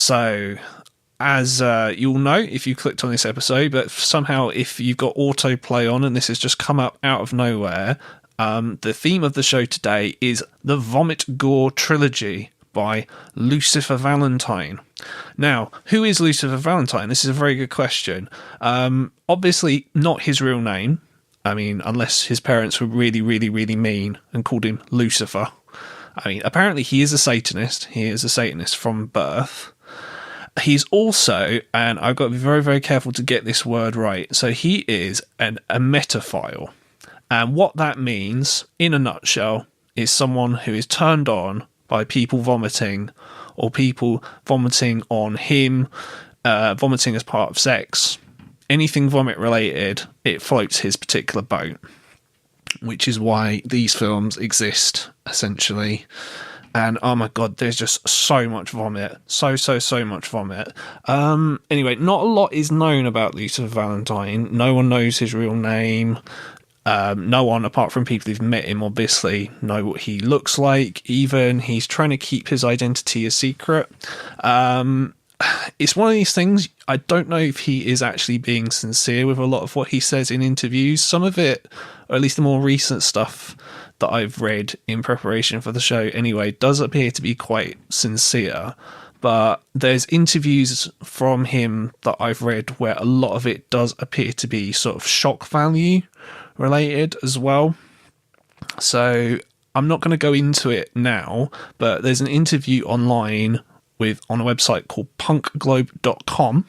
So, as you'll know if you clicked on this episode, but somehow if you've got autoplay on and this has just come up out of nowhere, the theme of the show today is the Vomit Gore Trilogy by Lucifer Valentine. Now, who is Lucifer Valentine? This is a very good question. Obviously not his real name. I mean, unless his parents were really, really, really mean and called him Lucifer. I mean, apparently he is a Satanist. He is a Satanist from birth. He's also, and I've got to be very, very careful to get this word right, so he is a metaphile. And what that means, in a nutshell, is someone who is turned on by people vomiting, or people vomiting on him, vomiting as part of sex. Anything vomit related, it floats his particular boat, which is why these films exist, essentially. And oh my god, there's just so much vomit. So much vomit. Anyway, not a lot is known about Lucifer Valentine. No one knows his real name. No one, apart from people who've met him, obviously, know what he looks like. Even he's trying to keep his identity a secret. It's one of these things, I don't know if he is actually being sincere with a lot of what he says in interviews. Some of it, or at least the more recent stuff that I've read in preparation for the show anyway, does appear to be quite sincere. But there's interviews from him that I've read where a lot of it does appear to be sort of shock value related as well. So I'm not going to go into it now, but there's an interview online on a website called punkglobe.com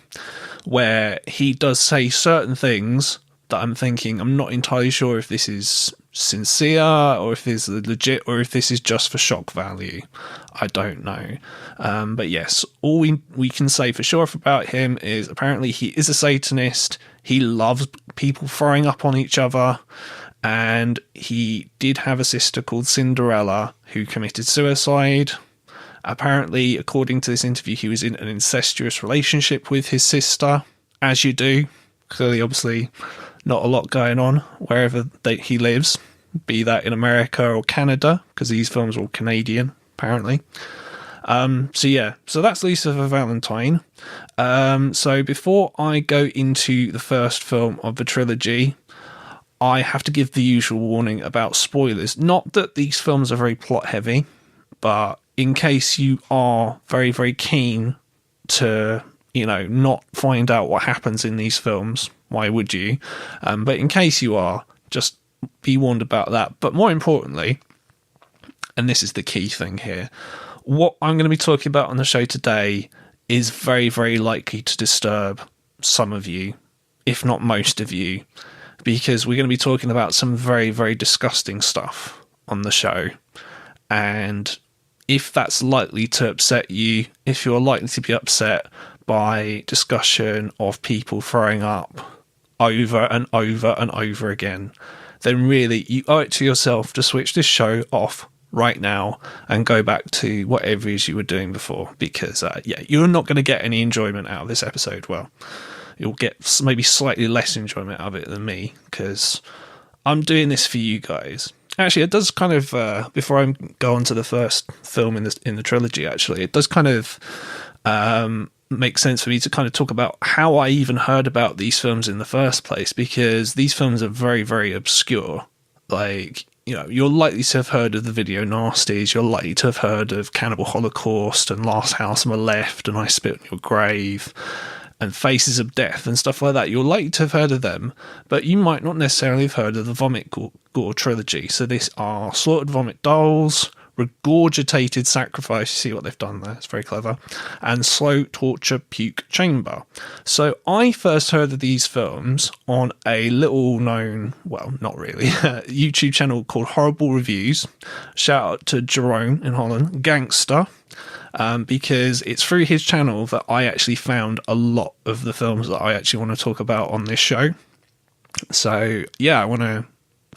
where he does say certain things that I'm thinking, I'm not entirely sure if this is sincere or if this is legit or if this is just for shock value. I don't know. But yes, all we can say for sure about him is apparently he is a Satanist. He loves people throwing up on each other. And he did have a sister called Cinderella who committed suicide. Apparently, according to this interview, he was in an incestuous relationship with his sister, as you do. Clearly, obviously, not a lot going on wherever he lives, be that in America or Canada, because these films are all Canadian, apparently. So that's Lucifer Valentine. So before I go into the first film of the trilogy, I have to give the usual warning about spoilers. Not that these films are very plot heavy, but in case you are very, very keen to, not find out what happens in these films, why would you? But in case you are, just be warned about that. But more importantly, and this is the key thing here, what I'm going to be talking about on the show today is very, very likely to disturb some of you, if not most of you, because we're going to be talking about some very, very disgusting stuff on the show. And if that's likely to upset you, if you're likely to be upset by discussion of people throwing up over and over and over again, then really you owe it to yourself to switch this show off right now and go back to whatever it is you were doing before, because you're not going to get any enjoyment out of this episode. Well, you'll get maybe slightly less enjoyment out of it than me, because I'm doing this for you guys. Actually, it does kind of, before I go on to the first film in the trilogy, actually, it does kind of make sense for me to kind of talk about how I even heard about these films in the first place, because these films are very, very obscure. Like, you're likely to have heard of the Video Nasties, you're likely to have heard of Cannibal Holocaust and Last House on the Left and I Spit on Your Grave and Faces of Death and stuff like that. You're likely to have heard of them, but you might not necessarily have heard of the Vomit Gore Trilogy. So this are Slaughtered Vomit Dolls, Regurgitated Sacrifice, you see what they've done there, it's very clever, and Slow Torture Puke Chamber. So I first heard of these films on a little known, well, not really, YouTube channel called Horrible Reviews. Shout out to Jerome in Holland, gangster. Because it's through his channel that I actually found a lot of the films that I actually want to talk about on this show. So, yeah, I want to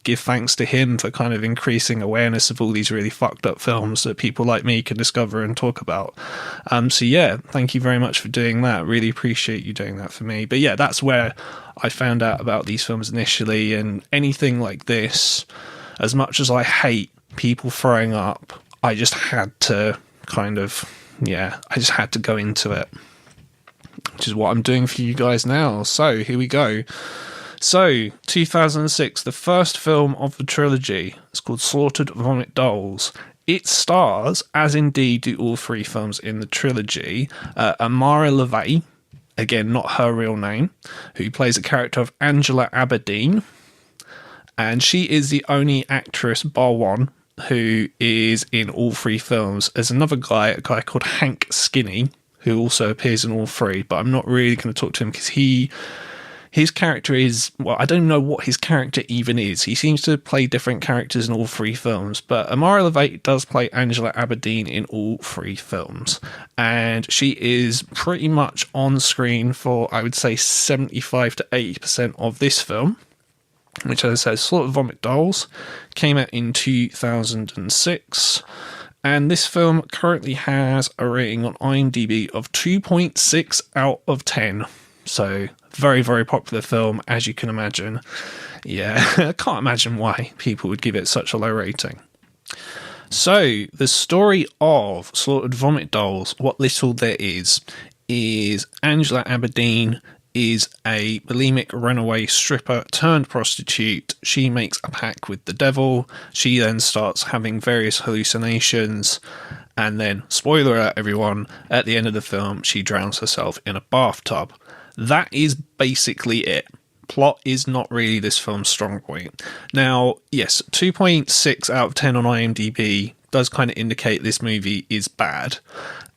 give thanks to him for kind of increasing awareness of all these really fucked up films that people like me can discover and talk about. So, yeah, thank you very much for doing that. Really appreciate you doing that for me. But, yeah, that's where I found out about these films initially, and anything like this, as much as I hate people throwing up, I just had to kind of yeah, I just had to go into it, which is what I'm doing for you guys now. So here we go. So 2006, the first film of the trilogy. It's called Slaughtered Vomit Dolls. It stars, as indeed do all three films in the trilogy, Amara LaVey, again not her real name, who plays a character of Angela Aberdeen, and she is the only actress bar one who is in all three films. There's another guy, a guy called Hank Skinny, who also appears in all three, but I'm not really going to talk to him because his character is, well, I don't know what his character even is. He seems to play different characters in all three films, but Amara LaVey does play Angela Aberdeen in all three films, and she is pretty much on screen for, I would say, 75 to 80% of this film, which, as I said, Slaughtered Vomit Dolls, came out in 2006. And this film currently has a rating on IMDb of 2.6 out of 10. So, very, very popular film, as you can imagine. Yeah, I can't imagine why people would give it such a low rating. So, the story of Slaughtered Vomit Dolls, what little there is Angela Aberdeen is a bulimic runaway stripper turned prostitute. She makes a pact with the devil. She then starts having various hallucinations. And then, spoiler alert everyone, at the end of the film, she drowns herself in a bathtub. That is basically it. Plot is not really this film's strong point. Now, yes, 2.6 out of 10 on IMDb does kind of indicate this movie is bad.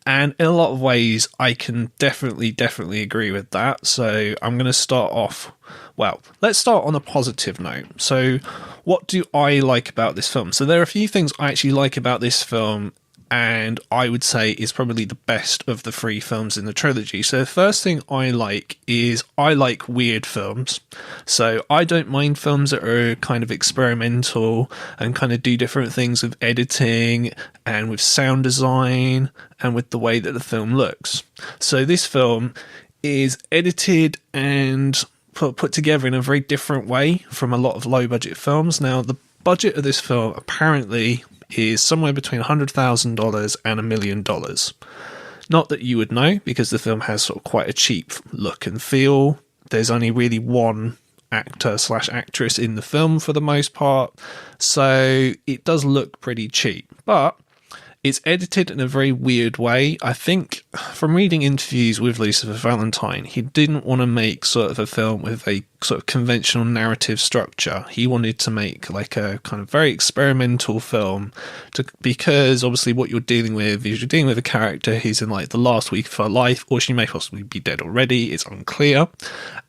And in a lot of ways, I can definitely agree with that. So I'm going to start off, well, let's start on a positive note. So what do I like about this film? So there are a few things I actually like about this film, and I would say is probably the best of the three films in the trilogy. So the first thing I like is I like weird films. So I don't mind films that are kind of experimental and kind of do different things with editing and with sound design and with the way that the film looks. So this film is edited and put together in a very different way from a lot of low budget films. Now, the budget of this film apparently is somewhere between $100,000 and $1 million. Not that you would know, because the film has sort of quite a cheap look and feel. There's only really one actor/actress in the film for the most part, so it does look pretty cheap. But it's edited in a very weird way. I think from reading interviews with Lucifer Valentine, he didn't want to make sort of a film with a sort of conventional narrative structure. He wanted to make like a kind of very experimental film because obviously what you're dealing with is you're dealing with a character who's in like the last week of her life, or she may possibly be dead already. It's unclear.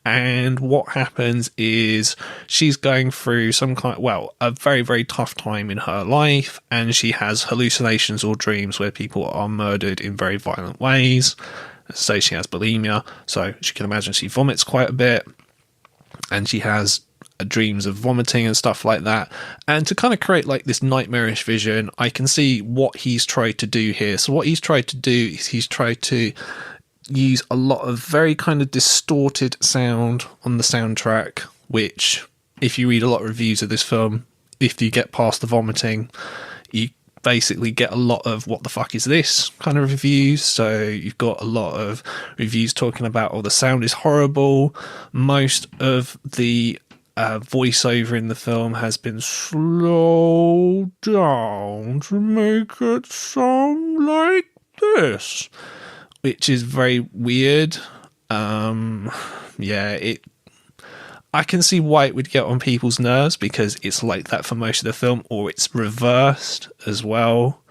And what happens is she's going through some kind of, well, a very, very tough time in her life, and she has hallucinations or dreams where people are murdered in very violent ways. So she has bulimia, so she can imagine she vomits quite a bit, and she has dreams of vomiting and stuff like that. And to kind of create like this nightmarish vision, I can see what he's tried to do here. So what he's tried to do is he's tried to use a lot of very kind of distorted sound on the soundtrack, which, if you read a lot of reviews of this film, if you get past the vomiting, you basically get a lot of what the fuck is this kind of reviews. So you've got a lot of reviews talking about, oh, the sound is horrible. Most of the voiceover in the film has been slowed down to make it sound like this, which is very weird. I can see why it would get on people's nerves, because it's like that for most of the film, or it's reversed as well.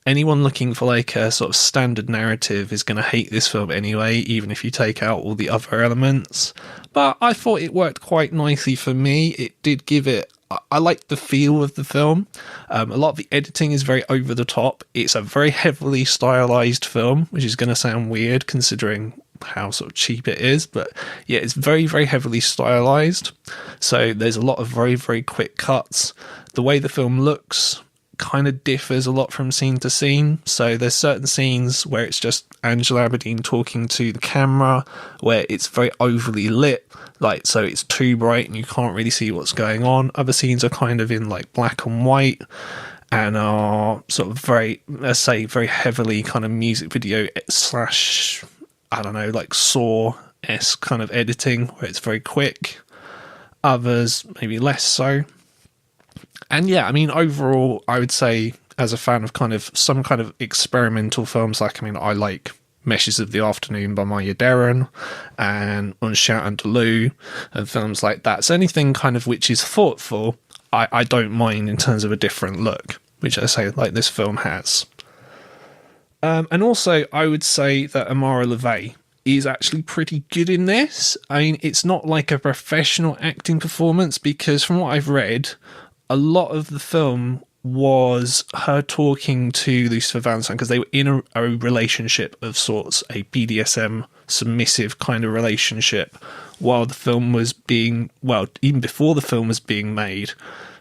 Anyone looking for like a sort of standard narrative is going to hate this film anyway, even if you take out all the other elements. But I thought it worked quite nicely for me. It did give it, I liked the feel of the film. A lot of the editing is very over the top. It's a very heavily stylized film, which is going to sound weird considering how sort of cheap it is, but yeah, it's very, very heavily stylized. So there's a lot of very, very quick cuts. The way the film looks kind of differs a lot from scene to scene. So there's certain scenes where it's just Angela Aberdeen talking to the camera, where it's very overly lit, like, so it's too bright and you can't really see what's going on. Other scenes are kind of in like black and white, and are sort of very, let's say, very heavily kind of music video slash, I don't know, like Saw-esque kind of editing, where it's very quick. Others maybe less so. And yeah, I mean, overall, I would say, as a fan of kind of some kind of experimental films, like, I mean, I like Meshes of the Afternoon by Maya Deren and Un Chien Andalou and films like that. So anything kind of which is thoughtful, I don't mind in terms of a different look, which I say, like, this film has. And also, I would say that Amara LaVey is actually pretty good in this. I mean, it's not like a professional acting performance, because from what I've read, a lot of the film was her talking to Lucifer Valentine, because they were in a relationship of sorts, a BDSM submissive kind of relationship, while the film was being, well, even before the film was being made.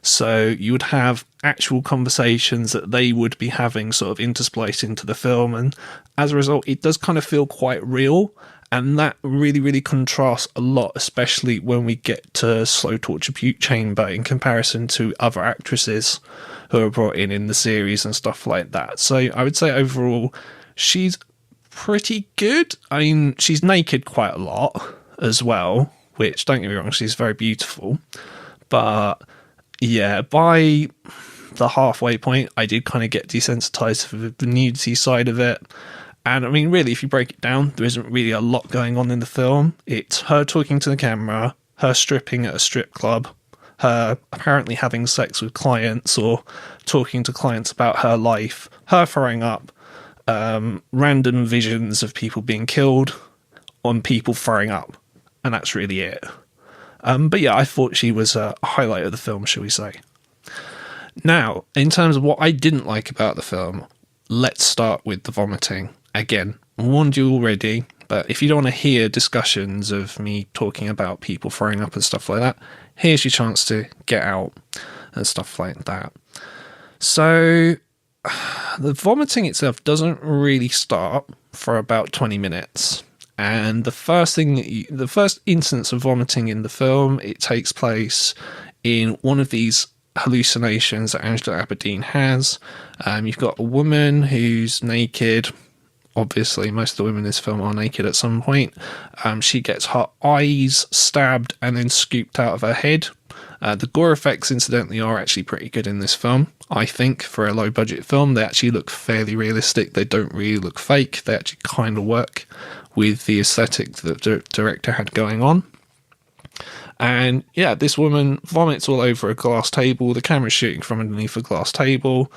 So you would have actual conversations that they would be having sort of interspliced into the film, and as a result, it does kind of feel quite real. And that really, really contrasts a lot, especially when we get to Slow Torture Puke Chamber in comparison to other actresses who are brought in the series and stuff like that. So I would say overall, she's pretty good. I mean, she's naked quite a lot as well, which, don't get me wrong, she's very beautiful. But yeah, by the halfway point, I did kind of get desensitized for the nudity side of it. And I mean, really, if you break it down, there isn't really a lot going on in the film. It's her talking to the camera, her stripping at a strip club, her apparently having sex with clients or talking to clients about her life, her throwing up, random visions of people being killed, on people throwing up. And that's really it. But yeah, I thought she was a highlight of the film, shall we say. Now, in terms of what I didn't like about the film, let's start with the vomiting. Again, I warned you already, but if you don't want to hear discussions of me talking about people throwing up and stuff like that, here's your chance to get out and stuff like that. So, the vomiting itself doesn't really start for about 20 minutes. And the first instance of vomiting in the film, it takes place in one of these hallucinations that Angela Aberdeen has. You've got a woman who's naked. Obviously, most of the women in this film are naked at some point. She gets her eyes stabbed and then scooped out of her head. The gore effects, incidentally, are actually pretty good in this film, I think, for a low-budget film. They actually look fairly realistic. They don't really look fake. They actually kind of work with the aesthetic that the director had going on. And yeah, this woman vomits all over a glass table. The camera's shooting from underneath a glass table.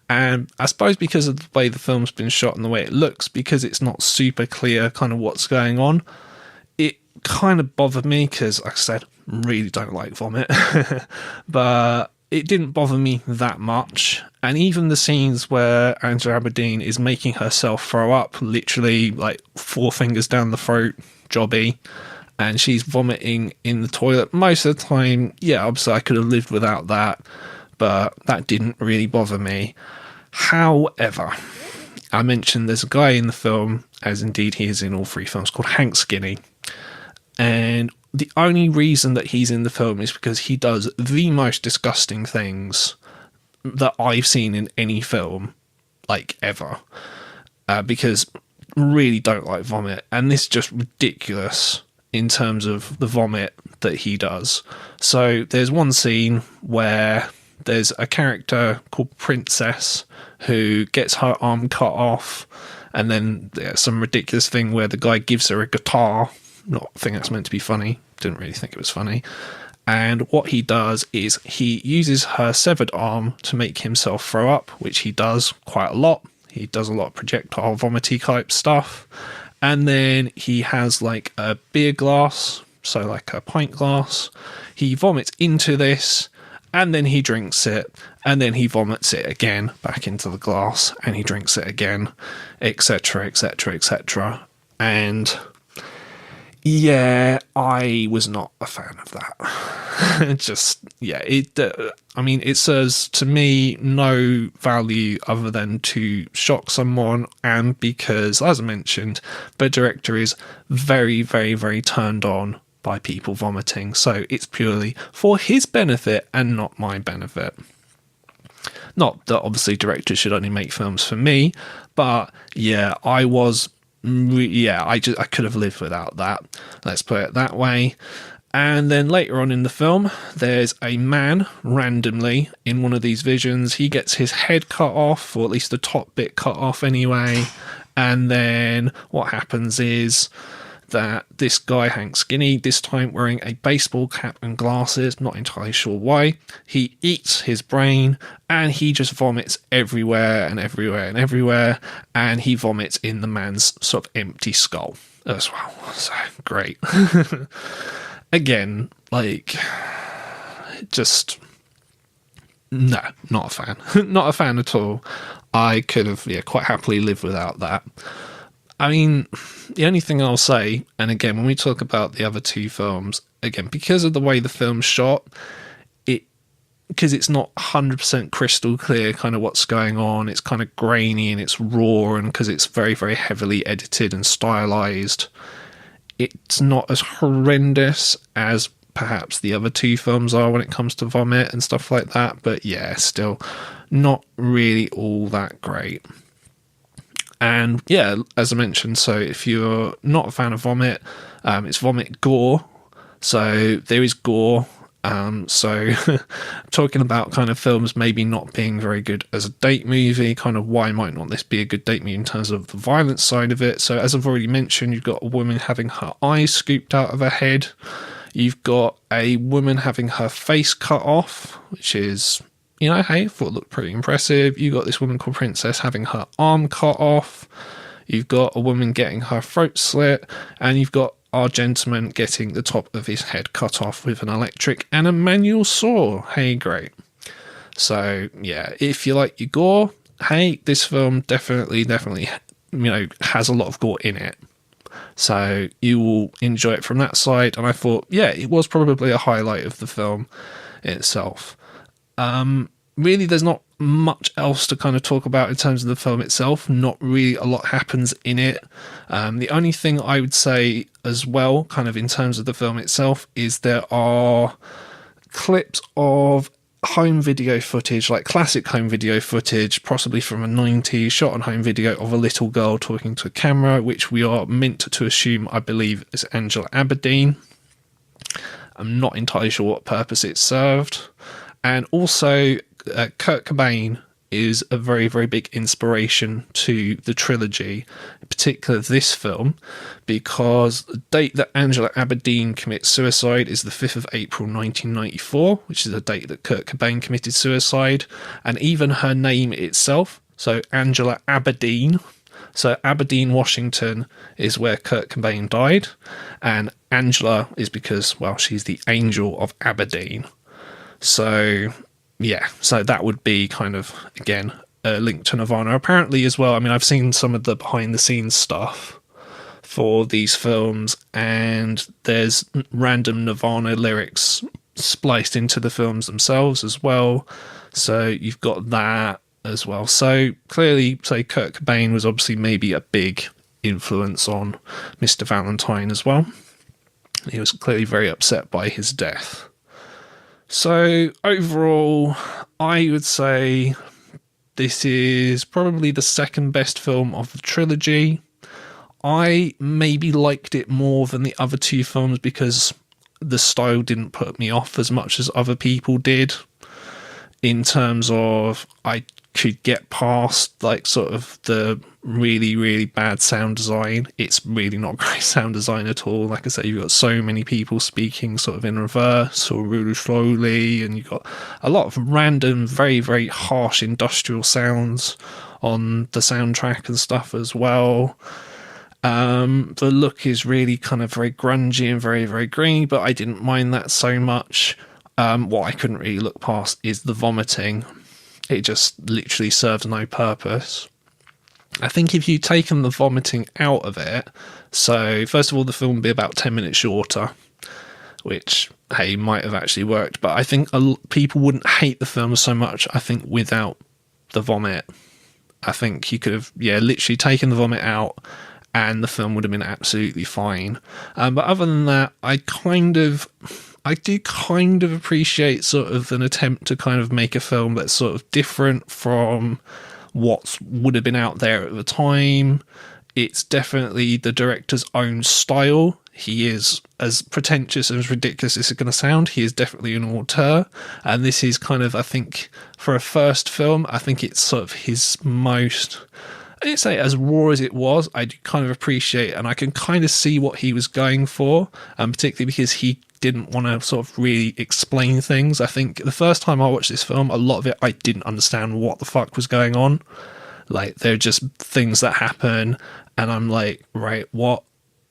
And I suppose because of the way the film's been shot and the way it looks, because it's not super clear kind of what's going on, it kind of bothered me because, like I said, really don't like vomit. But it didn't bother me that much. And even the scenes where Angela Aberdeen is making herself throw up, literally like 4 fingers down the throat, jobby, and she's vomiting in the toilet most of the time, yeah, obviously I could have lived without that, but that didn't really bother me. However, I mentioned there's a guy in the film, as indeed he is in all 3 films, called Hank Skinny. And the only reason that he's in the film is because he does the most disgusting things that I've seen in any film, like, ever. Because I really don't like vomit. And this is just ridiculous in terms of the vomit that he does. So there's one scene where there's a character called Princess who gets her arm cut off, and then there's some ridiculous thing where the guy gives her a guitar. Not a thing that's meant to be funny. Didn't really think it was funny. And what he does is he uses her severed arm to make himself throw up, which he does quite a lot. He does a lot of projectile vomity type stuff. And then he has like a beer glass, so like a pint glass. He vomits into this, and then he drinks it, and then he vomits it again back into the glass, and he drinks it again, etc., etc., etc. And yeah, I was not a fan of that. Just, yeah, I mean, it serves, to me, no value other than to shock someone, and because, as I mentioned, the director is very, very, very turned on by people vomiting, so it's purely for his benefit and not my benefit. Not that obviously directors should only make films for me, but yeah, I could have lived without that. Let's put it that way. And then later on in the film, there's a man randomly in one of these visions. He gets his head cut off, or at least the top bit cut off anyway. And then what happens is that this guy, Hank Skinny, this time wearing a baseball cap and glasses, not entirely sure why, he eats his brain and he just vomits everywhere and everywhere and everywhere. And he vomits in the man's sort of empty skull as well. So great. Again, like, just, no, not a fan. Not a fan at all. I could have, quite happily lived without that. I mean, the only thing I'll say, and again, when we talk about the other two films, again, because of the way the film's shot, because it's not 100% crystal clear kind of what's going on, it's kind of grainy and it's raw, and because it's very, very heavily edited and stylized, it's not as horrendous as perhaps the other two films are when it comes to vomit and stuff like that. But yeah, still not really all that great. And yeah, as I mentioned, so if you're not a fan of vomit, it's Vomit Gore. So there is gore. So talking about kind of films maybe not being very good as a date movie, kind of why might not this be a good date movie in terms of the violence side of it. So as I've already mentioned, you've got a woman having her eyes scooped out of her head. You've got a woman having her face cut off, which is, hey, I thought it looked pretty impressive. You've got this woman called Princess having her arm cut off. You've got a woman getting her throat slit, and you've got our gentleman getting the top of his head cut off with an electric and a manual saw. Hey, great. So, yeah, if you like your gore, hey, this film definitely, has a lot of gore in it. So you will enjoy it from that side. And I thought, yeah, it was probably a highlight of the film itself. Really, there's not much else to kind of talk about in terms of the film itself. Not really a lot happens in it. The only thing I would say as well, kind of in terms of the film itself, is there are clips of home video footage, like classic home video footage, possibly from the 90s, shot on home video of a little girl talking to a camera, which we are meant to assume, I believe, is Angela Aberdeen. I'm not entirely sure what purpose it served. And also, Kurt Cobain is a very, very big inspiration to the trilogy, in particular this film, because the date that Angela Aberdeen commits suicide is the 5th of April 1994, which is the date that Kurt Cobain committed suicide, and even her name itself, so Angela Aberdeen, so Aberdeen, Washington is where Kurt Cobain died, and Angela is because, well, she's the angel of Aberdeen. So yeah, so that would be kind of, again, a link to Nirvana. Apparently as well, I mean, I've seen some of the behind-the-scenes stuff for these films, and there's random Nirvana lyrics spliced into the films themselves as well. So you've got that as well. So clearly, say, Kurt Cobain was obviously maybe a big influence on Mr. Valentine as well. He was clearly very upset by his death. So overall, I would say this is probably the second best film of the trilogy. I maybe liked it more than the other two films because the style didn't put me off as much as other people did. In terms of, I could get past like sort of the really, really bad sound design. It's really not great sound design at all. Like I say, you've got so many people speaking sort of in reverse or really slowly, and you've got a lot of random, very, very harsh industrial sounds on the soundtrack and stuff as well. The look is really kind of very grungy and very, very green, but I didn't mind that so much. What I couldn't really look past is the vomiting. It just literally served no purpose. I think if you'd taken the vomiting out of it, so first of all, the film would be about 10 minutes shorter, which, hey, might have actually worked, but I think people wouldn't hate the film so much, I think, without the vomit. I think you could have, literally taken the vomit out and the film would have been absolutely fine. But other than that, I kind of I do kind of appreciate sort of an attempt to kind of make a film that's sort of different from what would have been out there at the time. It's definitely the director's own style. He is, as pretentious and as ridiculous as it's going to sound, he is definitely an auteur. And this is kind of, I think, for a first film, I think it's sort of his most, I didn't say as raw as it was, I do kind of appreciate, and I can kind of see what he was going for, particularly because he didn't want to sort of really explain things. I think the first time I watched this film, a lot of it, I didn't understand what the fuck was going on. Like, they're just things that happen, and I'm like, right, what?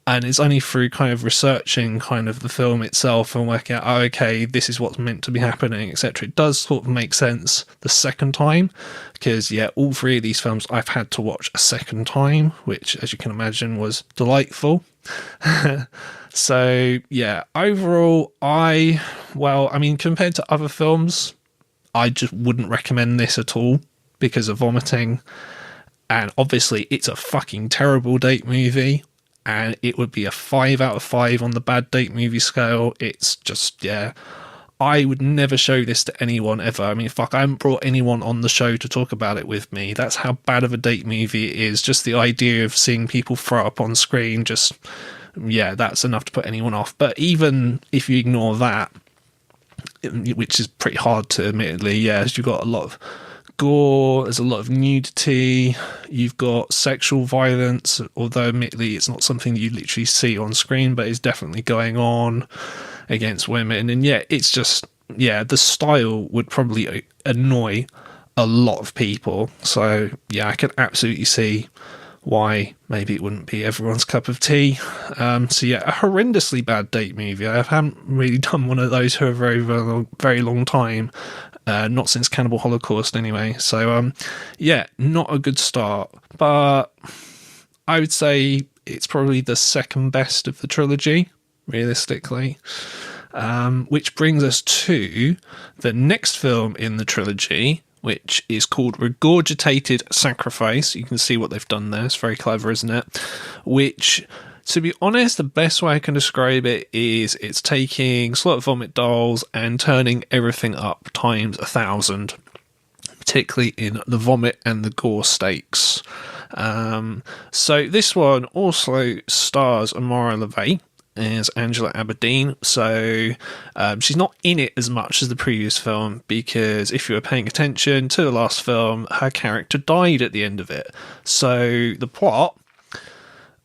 And it's only through kind of researching kind of the film itself and working out, oh, okay, this is what's meant to be happening, etc. It does sort of make sense the second time, because, yeah, all three of these films I've had to watch a second time, which, as you can imagine, was delightful. So, yeah, overall, compared to other films, I just wouldn't recommend this at all because of vomiting. And obviously, it's a fucking terrible date movie. And it would be a 5 out of 5 on the bad date movie scale. It's just, yeah, I would never show this to anyone ever. I mean, fuck, I haven't brought anyone on the show to talk about it with me. That's how bad of a date movie it is. Just the idea of seeing people throw up on screen, just, yeah, that's enough to put anyone off. But even if you ignore that, which is pretty hard to admittedly, yeah, you've got a lot of gore, there's a lot of nudity, you've got sexual violence, although admittedly it's not something you literally see on screen, but it's definitely going on against women. And yeah, it's just, yeah, the style would probably annoy a lot of people. So yeah, I can absolutely see why maybe it wouldn't be everyone's cup of tea. So yeah, a horrendously bad date movie. I haven't really done one of those for a very, very long time. Not since Cannibal Holocaust anyway. So yeah, not a good start, but I would say it's probably the second best of the trilogy, realistically. Which brings us to the next film in the trilogy, which is called Regurgitated Sacrifice. You can see what they've done there. It's very clever, isn't it? Which, to be honest, the best way I can describe it is it's taking slot vomit dolls and turning everything up times 1,000, particularly in the vomit and the gore stakes. So this one also stars Amara LaVey as Angela Aberdeen. So she's not in it as much as the previous film, because if you were paying attention to the last film, her character died at the end of it. So the plot,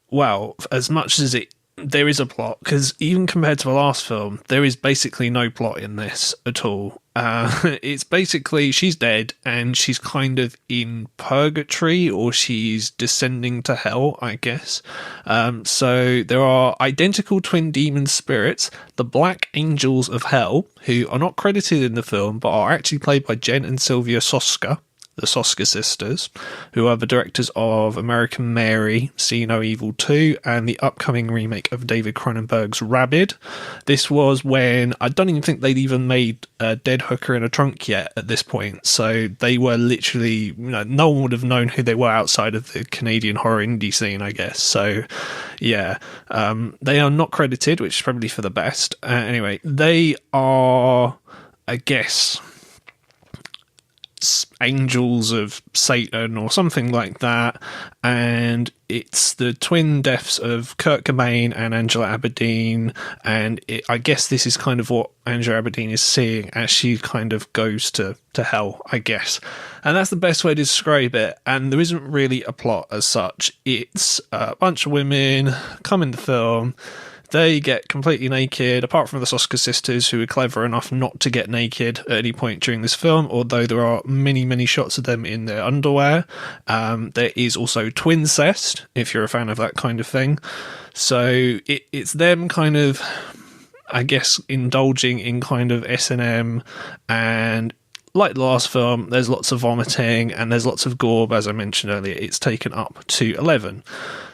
well, as much as there is a plot, because even compared to the last film, there is basically no plot in this at all. It's basically she's dead and she's kind of in purgatory, or she's descending to hell, I guess. So there are identical twin demon spirits, the Black Angels of Hell, who are not credited in the film but are actually played by Jen and Sylvia Soska, the Soska sisters, who are the directors of American Mary, See No Evil 2, and the upcoming remake of David Cronenberg's Rabid. This was when I don't even think they'd even made Dead Hooker in a Trunk yet at this point, so they were literally, no one would have known who they were outside of the Canadian horror indie scene, I guess. So yeah, they are not credited, which is probably for the best. Anyway, they are, I guess, angels of Satan or something like that, and it's the twin deaths of Kurt Cobain and Angela Aberdeen, and I guess this is kind of what Angela Aberdeen is seeing as she kind of goes to hell, I guess, and that's the best way to describe it. And there isn't really a plot as such. It's a bunch of women come in the film. They get completely naked, apart from the Soska sisters, who are clever enough not to get naked at any point during this film, although there are many, many shots of them in their underwear. There is also twincest, if you're a fan of that kind of thing. So it's them kind of, I guess, indulging in kind of S&M, and like the last film, there's lots of vomiting and there's lots of gore, but as I mentioned earlier, it's taken up to 11.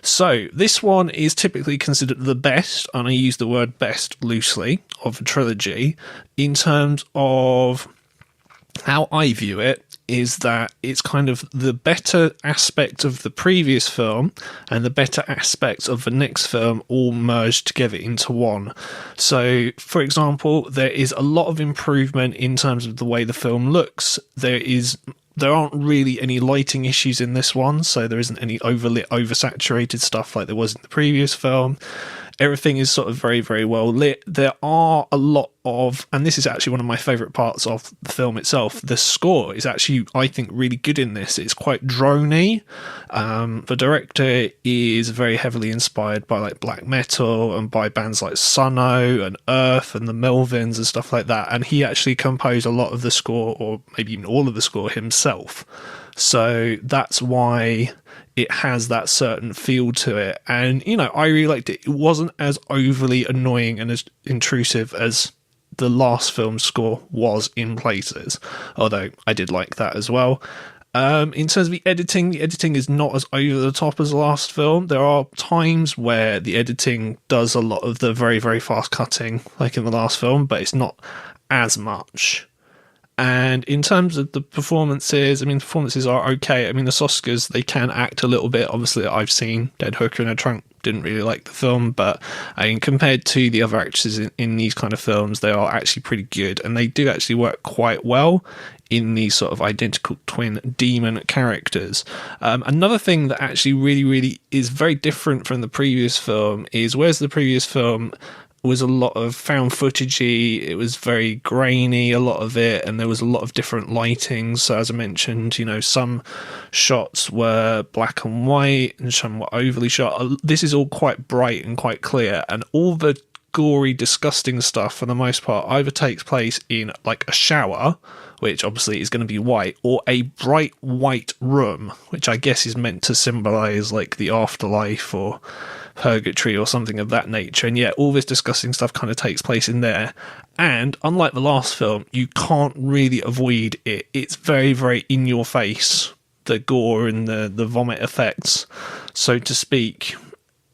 So this one is typically considered the best, and I use the word best loosely, of the trilogy, in terms of how I view it is that it's kind of the better aspect of the previous film and the better aspects of the next film all merged together into one. So, for example, there is a lot of improvement in terms of the way the film looks. There aren't really any lighting issues in this one, so there isn't any overlit, oversaturated stuff like there was in the previous film. Everything is sort of very, very well lit. There are a lot of, and this is actually one of my favourite parts of the film itself, the score is actually, I think, really good in this. It's quite drony. The director is very heavily inspired by like black metal and by bands like Sunno and Earth and the Melvins and stuff like that. And he actually composed a lot of the score, or maybe even all of the score himself. So that's why it has that certain feel to it. And, you know, I really liked it. It wasn't as overly annoying and as intrusive as the last film's score was in places, although I did like that as well. In terms of the editing is not as over the top as the last film. There are times where the editing does a lot of the very, very fast cutting, like in the last film, but it's not as much. And in terms of the performances, I mean, the performances are okay. I mean, the Soskers, they can act a little bit. Obviously, I've seen Dead Hooker in a Trunk, didn't really like the film, but I mean, compared to the other actresses in these kind of films, they are actually pretty good, and they do actually work quite well in these sort of identical twin demon characters. Another thing that actually really, really is very different from the previous film is, whereas the previous film was a lot of found footagey, it was very grainy, a lot of it, and there was a lot of different lighting. So as I mentioned, you know, some shots were black and white and some were overly shot. This is all quite bright and quite clear, and all the gory, disgusting stuff for the most part either takes place in like a shower, which obviously is going to be white, or a bright white room, which I guess is meant to symbolize like the afterlife or purgatory or something of that nature. And yeah, all this disgusting stuff kind of takes place in there. And unlike the last film, you can't really avoid it. It's very, very in your face, the gore and the vomit effects, so to speak.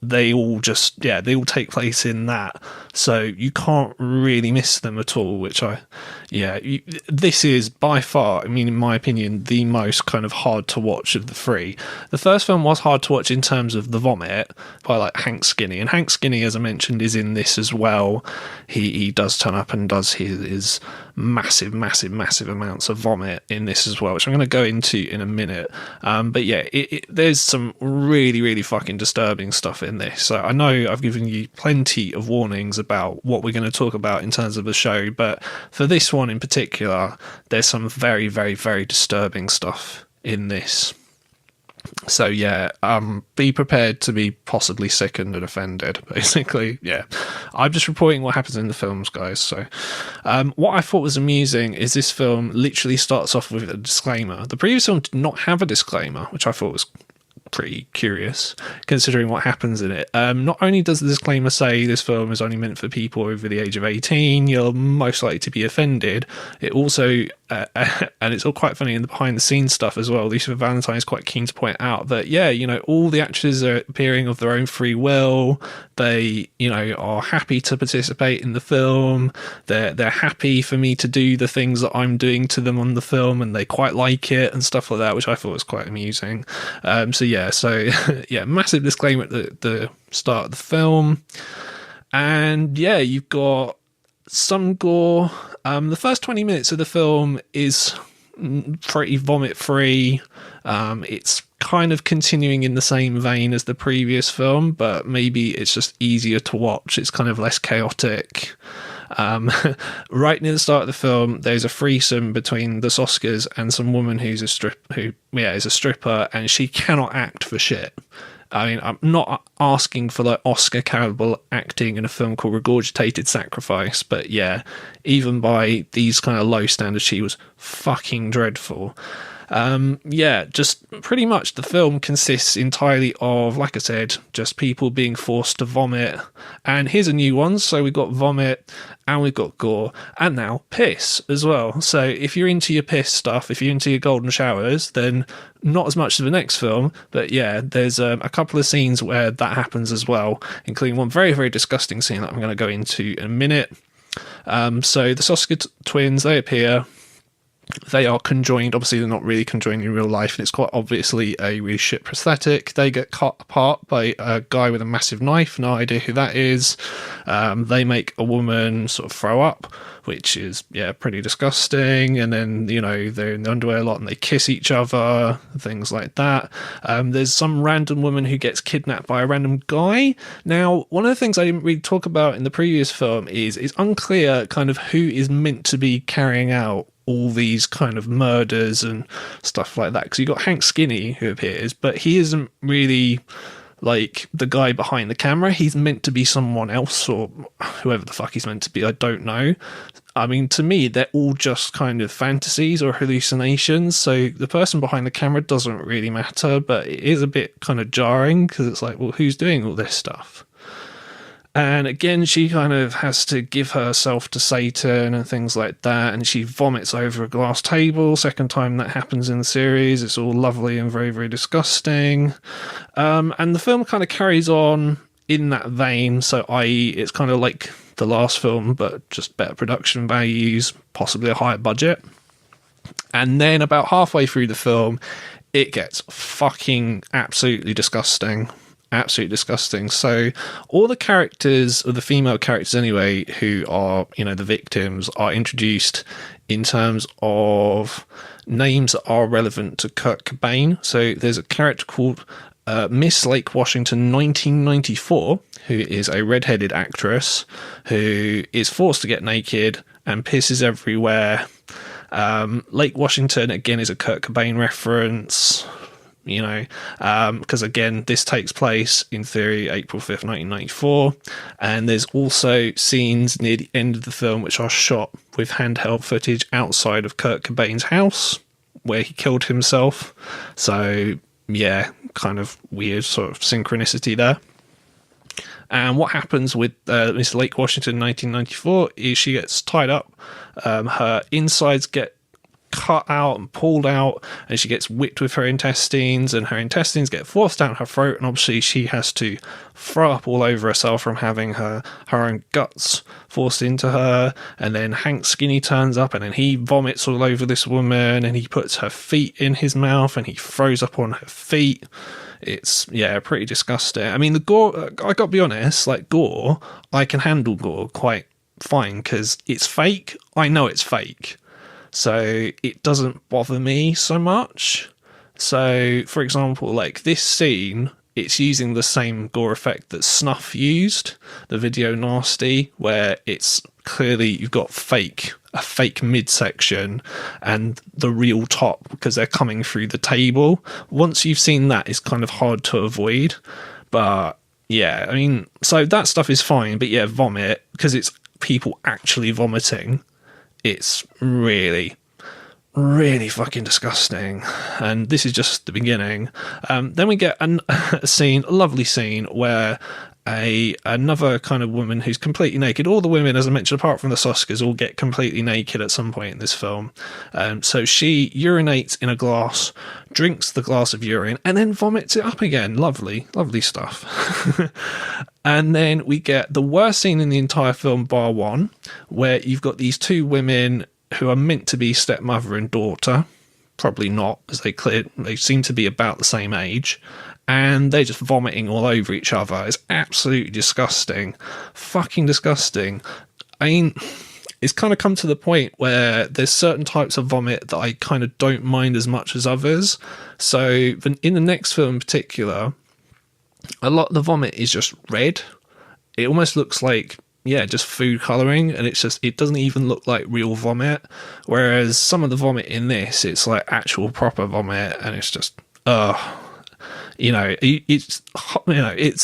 They all take place in that, so you can't really miss them at all, this is by far, I mean, in my opinion, the most kind of hard to watch of the three. The first film was hard to watch in terms of the vomit by like Hank Skinny, and Hank Skinny, as I mentioned, is in this as well. He does turn up and does his massive amounts of vomit in this as well, which I'm going to go into in a minute. But yeah, there's some really, really fucking disturbing stuff in this. So I know I've given you plenty of warnings about what we're going to talk about in terms of the show, but for this one in particular, there's some very, very, very disturbing stuff in this. So yeah, be prepared to be possibly sickened and offended, basically. Yeah, I'm just reporting what happens in the films, guys. So what I thought was amusing is this film literally starts off with a disclaimer. The previous film did not have a disclaimer, which I thought was pretty curious considering what happens in it. Not only does the disclaimer say this film is only meant for people over the age of 18, you're most likely to be offended, it also and it's all quite funny in the behind the scenes stuff as well. Lucifer Valentine is quite keen to point out that, yeah, you know, all the actors are appearing of their own free will. They, you know, are happy to participate in the film. They're happy for me to do the things that I'm doing to them on the film, and they quite like it and stuff like that, which I thought was quite amusing. So yeah, massive disclaimer at the start of the film. And yeah, you've got some gore. The first 20 minutes of the film is pretty vomit free. It's kind of continuing in the same vein as the previous film, but maybe it's just easier to watch. It's kind of less chaotic. Right near the start of the film, there's a threesome between the Soskers and some woman who's is a stripper, and she cannot act for shit. I mean, I'm not asking for like Oscar caliber acting in a film called Regurgitated Sacrifice, but yeah, even by these kind of low standards, she was fucking dreadful. Just pretty much the film consists entirely of, like I said, just people being forced to vomit. And here's a new one. So we've got vomit, and we've got gore, and now piss as well. So if you're into your piss stuff, if you're into your golden showers, then not as much as the next film, but yeah, there's a couple of scenes where that happens as well, including one very, very disgusting scene that I'm going to go into in a minute. So the Sosker twins, they appear. They are conjoined. Obviously, they're not really conjoined in real life, and it's quite obviously a really shit prosthetic. They get cut apart by a guy with a massive knife. No idea who that is. They make a woman sort of throw up, which is, yeah, pretty disgusting. And then, you know, they're in the underwear a lot and they kiss each other, things like that. There's some random woman who gets kidnapped by a random guy. Now, one of the things I didn't really talk about in the previous film is it's unclear kind of who is meant to be carrying out all these kind of murders and stuff like that, because you got Hank Skinny who appears, but he isn't really like the guy behind the camera. He's meant to be someone else, or whoever the fuck he's meant to be. I don't know. I mean, to me, they're all just kind of fantasies or hallucinations, so the person behind the camera doesn't really matter, but it is a bit kind of jarring because it's like, well, who's doing all this stuff? And again, she kind of has to give herself to Satan and things like that, and she vomits over a glass table. Second time that happens in the series. It's all lovely and very, very disgusting. And the film kind of carries on in that vein, so i.e. it's kind of like the last film, but just better production values, possibly a higher budget. And then about halfway through the film, it gets fucking absolutely disgusting. Absolutely disgusting. So all the characters, or the female characters anyway, who are, you know, the victims, are introduced in terms of names that are relevant to Kurt Cobain. So there's a character called Miss Lake Washington 1994, who is a redheaded actress who is forced to get naked and pisses everywhere. Lake Washington, again, is a Kurt Cobain reference. You know, because again, this takes place in theory April 5th, 1994, and there's also scenes near the end of the film which are shot with handheld footage outside of Kurt Cobain's house where he killed himself. So yeah, kind of weird sort of synchronicity there. And what happens with Miss Lake Washington 1994 is she gets tied up, her insides get cut out and pulled out, and she gets whipped with her intestines, and her intestines get forced down her throat, and obviously she has to throw up all over herself from having her own guts forced into her. And then Hank Skinny turns up, and then he vomits all over this woman, and he puts her feet in his mouth and he throws up on her feet. It's, yeah, pretty disgusting. I mean, the gore, I gotta be honest, like gore, I can handle gore quite fine because it's fake. I know it's fake, so it doesn't bother me so much. So, for example, like this scene, it's using the same gore effect that Snuff used, the video nasty, where it's clearly you've got a fake midsection and the real top because they're coming through the table. Once you've seen that, it's kind of hard to avoid. But yeah, I mean, so that stuff is fine, but yeah, vomit, because it's people actually vomiting, it's really, really fucking disgusting. And this is just the beginning. Then we get a lovely scene where another kind of woman who's completely naked. All the women, as I mentioned, apart from the Soskas, all get completely naked at some point in this film. So she urinates in a glass, drinks the glass of urine, and then vomits it up again. Lovely, lovely stuff. And then we get the worst scene in the entire film, bar one, where you've got these two women who are meant to be stepmother and daughter. Probably not, as they seem to be about the same age. And they're just vomiting all over each other. It's absolutely disgusting. Fucking disgusting. I mean, it's kind of come to the point where there's certain types of vomit that I kind of don't mind as much as others. So in the next film in particular, a lot of the vomit is just red. It almost looks like, yeah, just food colouring, and it doesn't even look like real vomit. Whereas some of the vomit in this, it's like actual proper vomit, and it's just, it's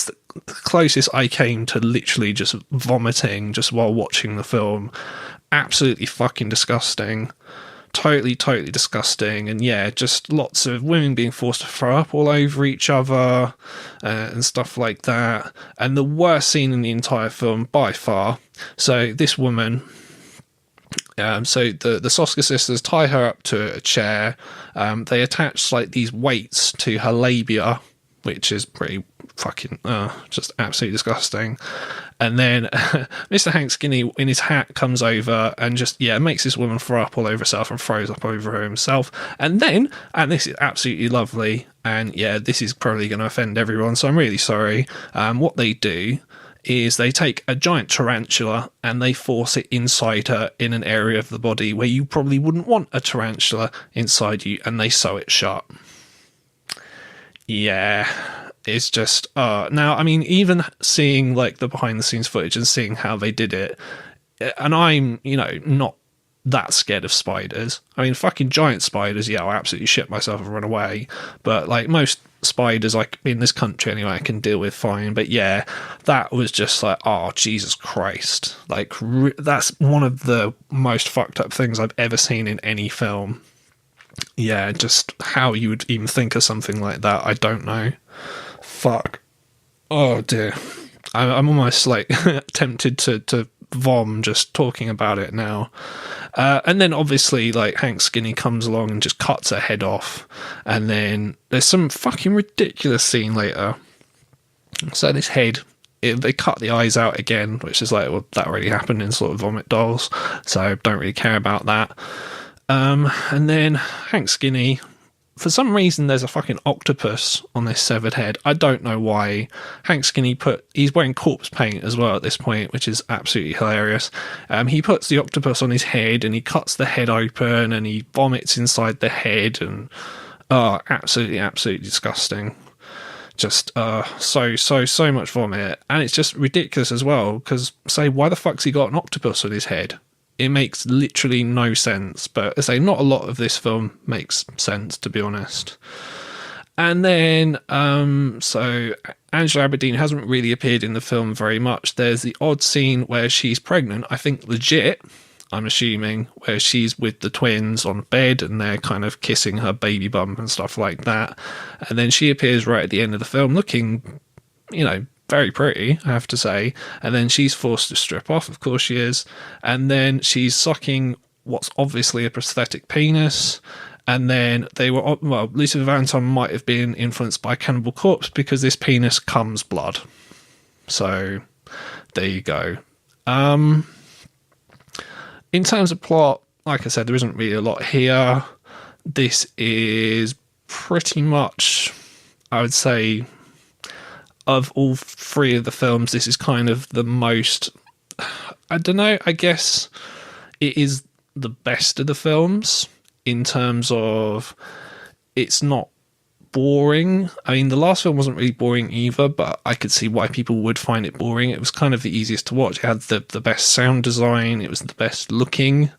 the closest I came to literally just vomiting just while watching the film. Absolutely fucking disgusting. Totally, totally disgusting. And yeah, just lots of women being forced to throw up all over each other and stuff like that. And the worst scene in the entire film by far. So this woman, so the Soska sisters tie her up to a chair. They attach like these weights to her labia which is pretty fucking just absolutely disgusting. And then Mr. Hank Skinny in his hat comes over and just makes this woman throw up all over herself and throws up over her himself. And then, and this is absolutely lovely, and this is probably going to offend everyone, so I'm really sorry. What they do is they take a giant tarantula and they force it inside her in an area of the body where you probably wouldn't want a tarantula inside you, and they sew it shut. Yeah, it's just now, I mean, even seeing like the behind the scenes footage and seeing how they did it, and I'm, not that scared of spiders. I mean, fucking giant spiders, I'll absolutely shit myself and run away. But like most spiders, like in this country anyway, I can deal with fine. But that was just like, oh, Jesus Christ. Like, that's one of the most fucked up things I've ever seen in any film. Yeah, just how you would even think of something like that, I don't know. Fuck. Oh dear. I'm almost like tempted to vom just talking about it now. And then obviously like Hank Skinny comes along and just cuts her head off, and then there's some fucking ridiculous scene later. So this head, they cut the eyes out again, which is like, well, that already happened in sort of Vomit Dolls, so don't really care about that. And then Hank Skinny, for some reason there's a fucking octopus on this severed head. I don't know why. Hank Skinny he's wearing corpse paint as well at this point, which is absolutely hilarious. He puts the octopus on his head and he cuts the head open and he vomits inside the head, and absolutely disgusting. Just so much vomit, and it's just ridiculous as well, because why the fuck's he got an octopus on his head? It makes literally no sense, but not a lot of this film makes sense, to be honest. And then, so Angela Aberdeen hasn't really appeared in the film very much. There's the odd scene where she's pregnant, I think legit, I'm assuming, where she's with the twins on bed and they're kind of kissing her baby bump and stuff like that. And then she appears right at the end of the film looking, very pretty, I have to say. And then she's forced to strip off, of course she is. And then she's sucking what's obviously a prosthetic penis. And then Lucifer Valentine might have been influenced by Cannibal Corpse because this penis comes blood. So there you go. In terms of plot, like I said, there isn't really a lot here. This is pretty much, I would say, of all three of the films, this is kind of the most, I don't know, I guess it is the best of the films in terms of it's not boring. I mean, the last film wasn't really boring either, but I could see why people would find it boring. It was kind of the easiest to watch. It had the best sound design. It was the best looking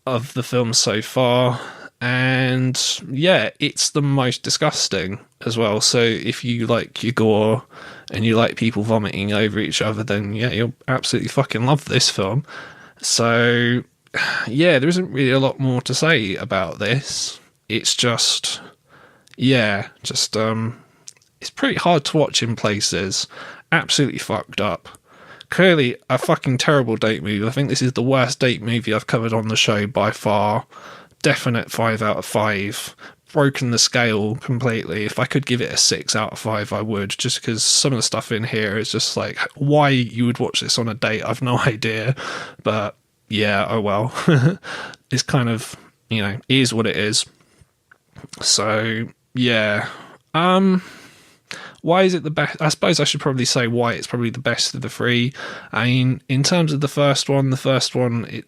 of the films so far. And it's the most disgusting as well. So if you like your gore and you like people vomiting over each other, then you'll absolutely fucking love this film. So there isn't really a lot more to say about this. It's just it's pretty hard to watch in places. Absolutely fucked up. Clearly a fucking terrible date movie. I think this is the worst date movie I've covered on the show by far. Definite 5 out of 5. Broken the scale completely. If I could give it a 6 out of 5, I would, just because some of the stuff in here is just like, why you would watch this on a date, I've no idea. But oh well. It's kind of, it is what it is. So why is it the best? I suppose I should probably say why it's probably the best of the three. I mean, in terms of the first one, the first one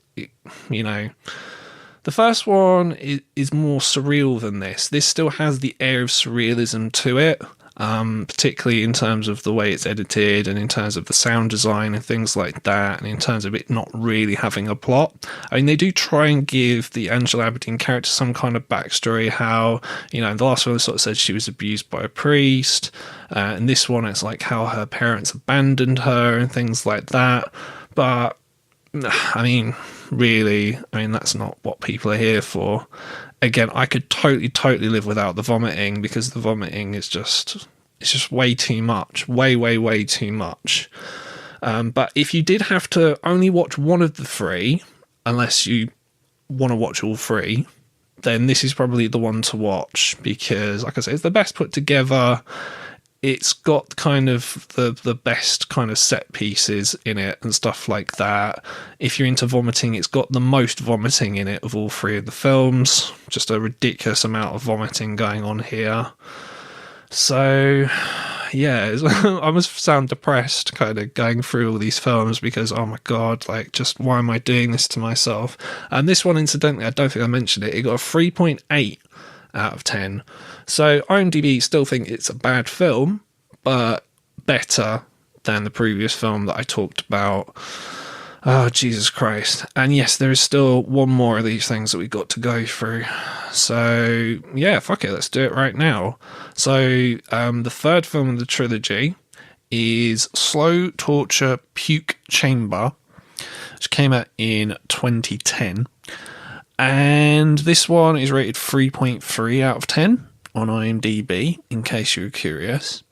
is more surreal than this. This still has the air of surrealism to it, particularly in terms of the way it's edited and in terms of the sound design and things like that, and in terms of it not really having a plot. I mean, they do try and give the Angela Aberdeen character some kind of backstory, how, the last one sort of said she was abused by a priest, and this one it's like how her parents abandoned her and things like that. But I mean, really, that's not what people are here for. Again, I could totally live without the vomiting, because the vomiting is just way too much. Way too much. But if you did have to only watch one of the three, unless you want to watch all three, then this is probably the one to watch, because, like I said, it's the best put together. It's got kind of the best kind of set pieces in it and stuff like that. If you're into vomiting, it's got the most vomiting in it of all three of the films. Just a ridiculous amount of vomiting going on here. So, yeah, I must sound depressed kind of going through all these films because, oh my God, like, just why am I doing this to myself? And this one, incidentally, I don't think I mentioned it. It got a 3.8 out of 10. So IMDb still think it's a bad film, but better than the previous film that I talked about. Oh, Jesus Christ. And yes, there is still one more of these things that we got to go through. So yeah, fuck it, let's do it right now. So the third film of the trilogy is Slow Torture Puke Chamber, which came out in 2010. And this one is rated 3.3 out of 10 on IMDb, in case you were curious.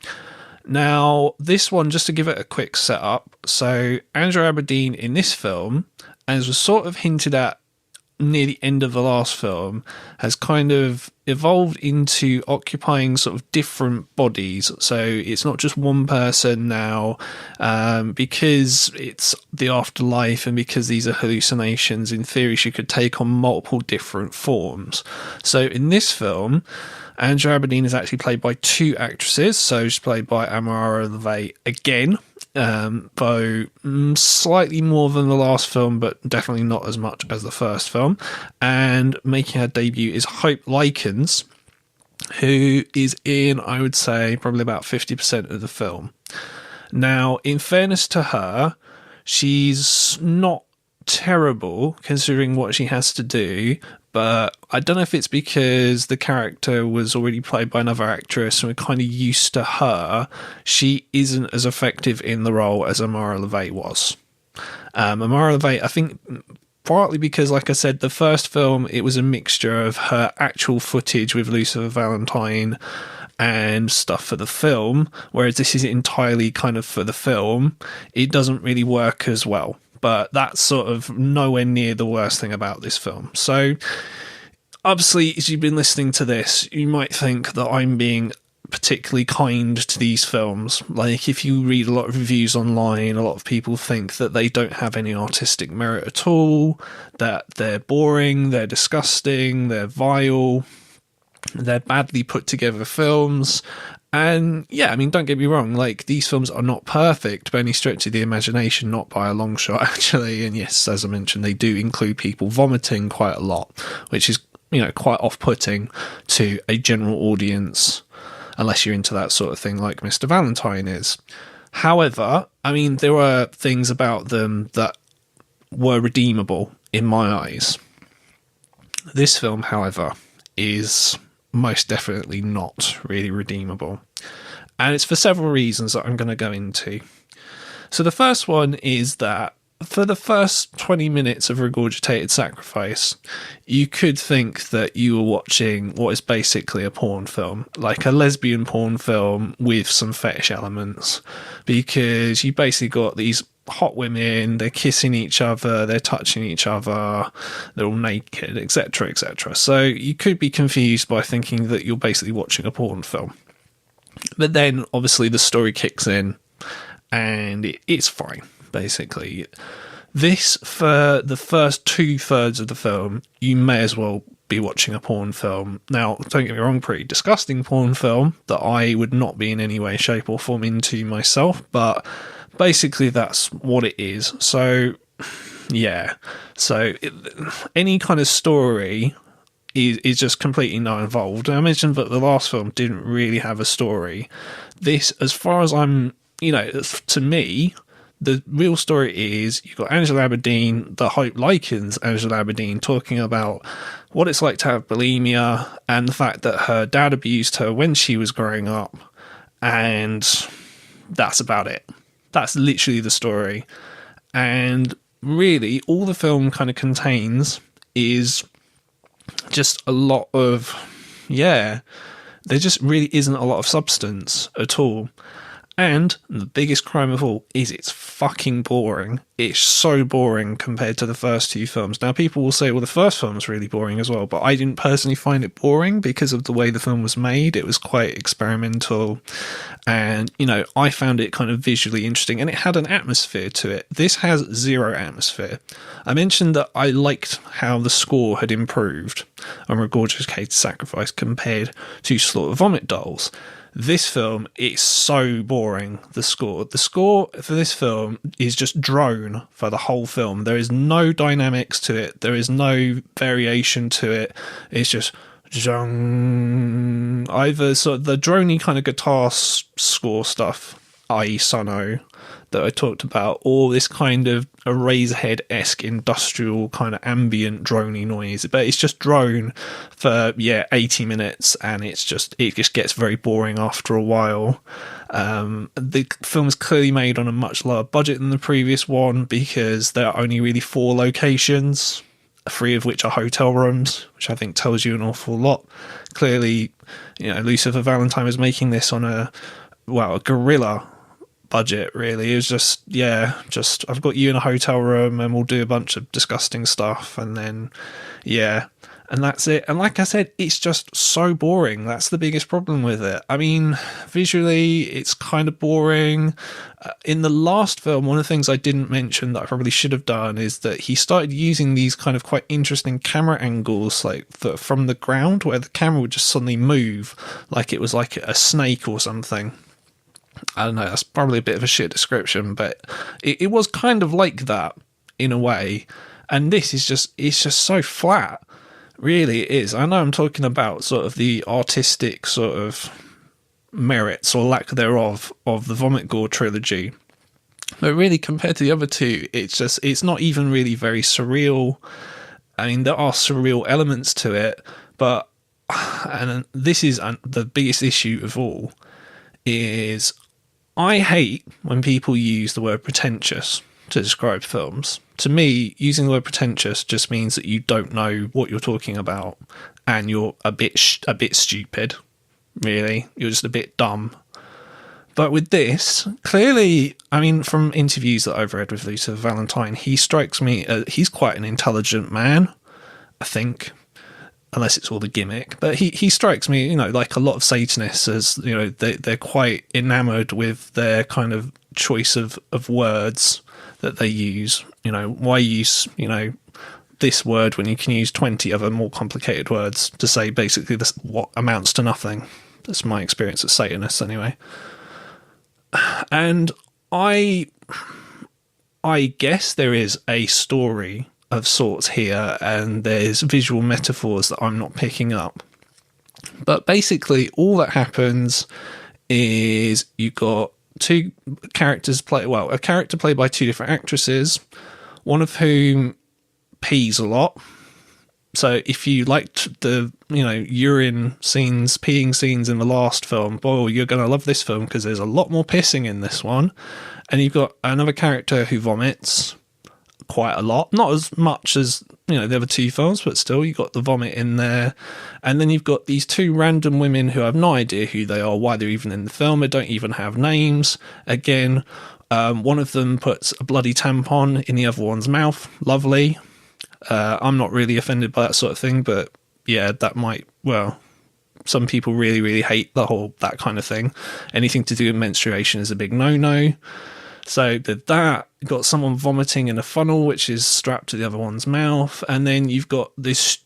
Now, this one, just to give it a quick setup, so Andrew Aberdeen in this film, as was sort of hinted at near the end of the last film, has kind of evolved into occupying sort of different bodies. So it's not just one person now, because it's the afterlife and because these are hallucinations. In theory, she could take on multiple different forms. So in this film, Andrew Aberdeen is actually played by two actresses. So she's played by Amara LeVay again, though slightly more than the last film, but definitely not as much as the first film. And making her debut is Hope Likens, who is in, I would say, probably about 50% of the film. Now, in fairness to her, she's not terrible considering what she has to do, but I don't know if it's because the character was already played by another actress and we're kind of used to her. She isn't as effective in the role as Amara LeVay was. Amara LeVay, I think, partly because, like I said, the first film, it was a mixture of her actual footage with Lucifer Valentine and stuff for the film, whereas this is entirely kind of for the film. It doesn't really work as well. But that's sort of nowhere near the worst thing about this film. So, obviously, as you've been listening to this, you might think that I'm being particularly kind to these films. Like, if you read a lot of reviews online, a lot of people think that they don't have any artistic merit at all, that they're boring, they're disgusting, they're vile, they're badly put together films. And yeah, I mean, don't get me wrong, like, these films are not perfect by any stretch of the imagination, not by a long shot, actually. And yes, as I mentioned, they do include people vomiting quite a lot, which is, you know, quite off-putting to a general audience, unless you're into that sort of thing like Mr. Valentine is. However, I mean, there were things about them that were redeemable in my eyes. This film, however, is most definitely not really redeemable. And it's for several reasons that I'm going to go into. So the first one is that for the first 20 minutes of Regurgitated Sacrifice, you could think that you were watching what is basically a porn film, like a lesbian porn film with some fetish elements, because you basically got these hot women, they're kissing each other, they're touching each other, they're all naked, etc., etc. So you could be confused by thinking that you're basically watching a porn film. But then, obviously, the story kicks in, and it's fine, basically. This, for the first 2/3 of the film, you may as well be watching a porn film. Now, don't get me wrong, pretty disgusting porn film that I would not be in any way, shape, or form into myself, but basically that's what it is. So, yeah. So, any kind of story is just completely not involved. I mentioned that the last film didn't really have a story. This, as far as I'm, you know, to me, the real story is you've got Angela Aberdeen, the Hope Likens Angela Aberdeen, talking about what it's like to have bulimia and the fact that her dad abused her when she was growing up, and that's about it. That's literally the story. And really, all the film kind of contains is just a lot of, yeah, there just really isn't a lot of substance at all. And the biggest crime of all is it's fucking boring. It's so boring compared to the first two films. Now, people will say, well, the first film was really boring as well, but I didn't personally find it boring because of the way the film was made. It was quite experimental, and, you know, I found it kind of visually interesting, and it had an atmosphere to it. This has zero atmosphere. I mentioned that I liked how the score had improved on Regurgitated Sacrifice compared to Slaughter Vomit Dolls. This film, it's so boring, the score. The score for this film is just drone for the whole film. There is no dynamics to it. There is no variation to it. It's just either sort of the droney kind of guitar score stuff, i.e. Sono, that I talked about, or this kind of Eraserhead-esque industrial kind of ambient droney noise. But it's just drone for 80 minutes, and it just gets very boring after a while. The film is clearly made on a much lower budget than the previous one because there are only really 4 locations, 3 of which are hotel rooms, which I think tells you an awful lot. Clearly, you know, Lucifer Valentine was making this on a guerrilla budget, really. It was just I've got you in a hotel room and we'll do a bunch of disgusting stuff, and then and that's it. And like I said, it's just so boring. That's the biggest problem with it. I mean, visually it's kind of boring. In the last film, one of the things I didn't mention that I probably should have done is that he started using these kind of quite interesting camera angles, like from the ground, where the camera would just suddenly move like it was like a snake or something. I don't know, that's probably a bit of a shit description, but it was kind of like that in a way. And this is it's just so flat. Really, it is. I know I'm talking about sort of the artistic sort of merits or lack thereof of the Vomit Gore trilogy. But really, compared to the other two, it's not even really very surreal. I mean, there are surreal elements to it, but, and this is the biggest issue of all, is I hate when people use the word pretentious to describe films. To me, using the word pretentious just means that you don't know what you're talking about, and you're a bit stupid, really. You're just a bit dumb. But with this, clearly, I mean, from interviews that I've read with Lucifer Valentine, he strikes me as he's quite an intelligent man, I think, unless it's all the gimmick. But he strikes me, you know, like a lot of Satanists, as, you know, they're quite enamoured with their kind of choice of words that they use. You know, why use, you know, this word when you can use 20 other more complicated words to say basically this, what amounts to nothing. That's my experience as Satanists anyway. And I guess there is a story of sorts here, and there's visual metaphors that I'm not picking up. But basically all that happens is you got two characters a character played by 2 different actresses, one of whom pees a lot. So if you liked the, you know, peeing scenes in the last film, boy, you're going to love this film because there's a lot more pissing in this one. And you've got another character who vomits quite a lot, not as much as, you know, the other 2 films, but still you got the vomit in there. And then you've got these 2 random women who have no idea who they are, why they're even in the film. They don't even have names. Again, one of them puts a bloody tampon in the other one's mouth. Lovely. I'm not really offended by that sort of thing, but yeah, that might, well, some people really, really hate that kind of thing. Anything to do with menstruation is a big no-no. So with that, you've got someone vomiting in a funnel, which is strapped to the other one's mouth. And then you've got this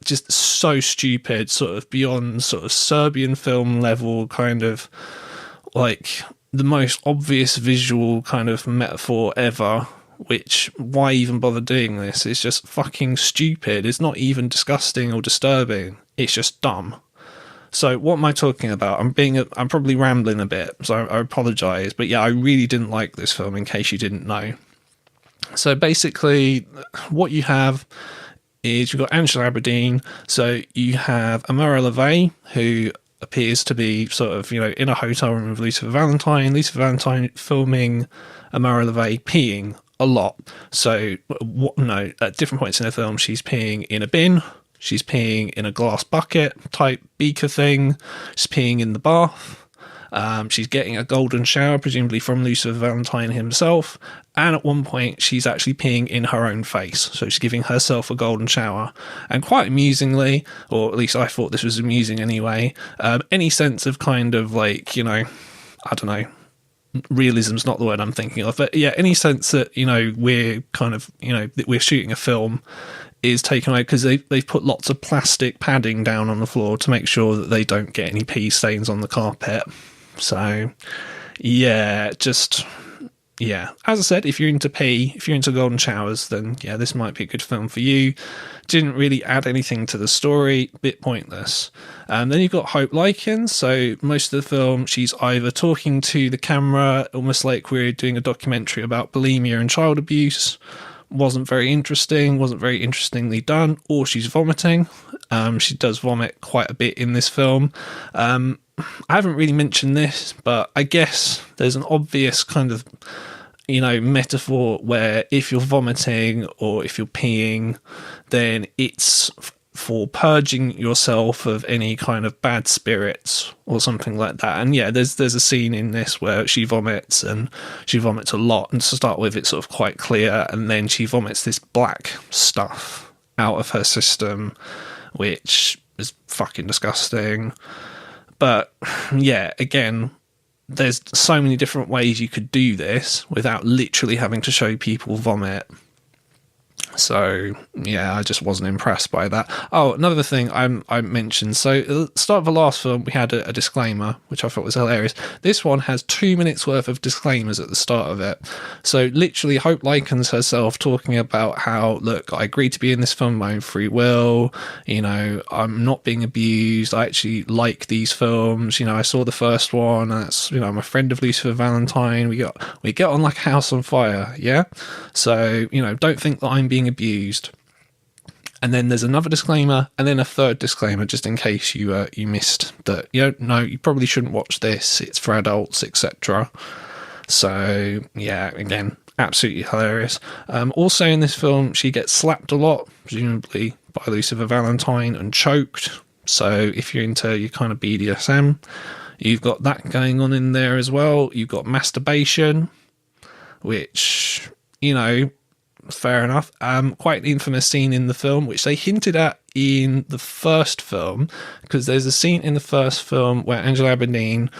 just so stupid, sort of beyond sort of Serbian film level, kind of like the most obvious visual kind of metaphor ever, which, why even bother doing this? It's just fucking stupid. It's not even disgusting or disturbing. It's just dumb. So what am I talking about? I'm probably rambling a bit, so I apologise. But yeah, I really didn't like this film, in case you didn't know. So basically, what you have is you've got Angela Aberdeen. So you have Amara LaVey, who appears to be sort of, you know, in a hotel room with Lucifer Valentine. Lucifer Valentine filming Amara LaVey peeing a lot. So at different points in the film, she's peeing in a bin. She's peeing in a glass bucket type beaker thing. She's peeing in the bath. She's getting a golden shower, presumably from Lucifer Valentine himself. And at one point, she's actually peeing in her own face. So she's giving herself a golden shower. And quite amusingly, or at least I thought this was amusing anyway, any sense of kind of like, you know, I don't know, realism's not the word I'm thinking of, but yeah, any sense that, you know, we're kind of, you know, that we're shooting a film is taken away because they've put lots of plastic padding down on the floor to make sure that they don't get any pee stains on the carpet. So yeah, just, yeah, as I said, if you're into pee, if you're into golden showers, then yeah, this might be a good film for you. Didn't really add anything to the story, bit pointless. Then you've got Hope Likens. So most of the film, she's either talking to the camera, almost like we're doing a documentary about bulimia and child abuse. Wasn't very interesting, wasn't very interestingly done, or she's vomiting. She does vomit quite a bit in this film. I haven't really mentioned this, but I guess there's an obvious kind of, you know, metaphor where if you're vomiting or if you're peeing, then it's for purging yourself of any kind of bad spirits or something like that. And yeah, there's a scene in this where she vomits, and she vomits a lot, and to start with it's sort of quite clear, and then she vomits this black stuff out of her system, which is fucking disgusting. But yeah, again, there's so many different ways you could do this without literally having to show people vomit. So yeah, I just wasn't impressed by that. Oh, another thing I mentioned. So at the start of the last film, we had a disclaimer, which I thought was hilarious. This one has 2 minutes worth of disclaimers at the start of it. So literally, Hope Likens herself talking about how, look, I agreed to be in this film of my own free will. You know, I'm not being abused. I actually like these films. You know, I saw the first one. And that's, you know, I'm a friend of Lucifer Valentine. We get on like a house on fire. Yeah. So, you know, don't think that I'm being abused. And then there's another disclaimer, and then a third disclaimer, just in case you missed that. You know, no, you probably shouldn't watch this. It's for adults, etc. So yeah, again, absolutely hilarious. Also in this film, she gets slapped a lot, presumably by Lucifer Valentine, and choked. So if you're into your kind of BDSM, you've got that going on in there as well. You've got masturbation, which, you know, fair enough. Quite an infamous scene in the film, which they hinted at in the first film, because there's a scene in the first film where Angela Aberdeen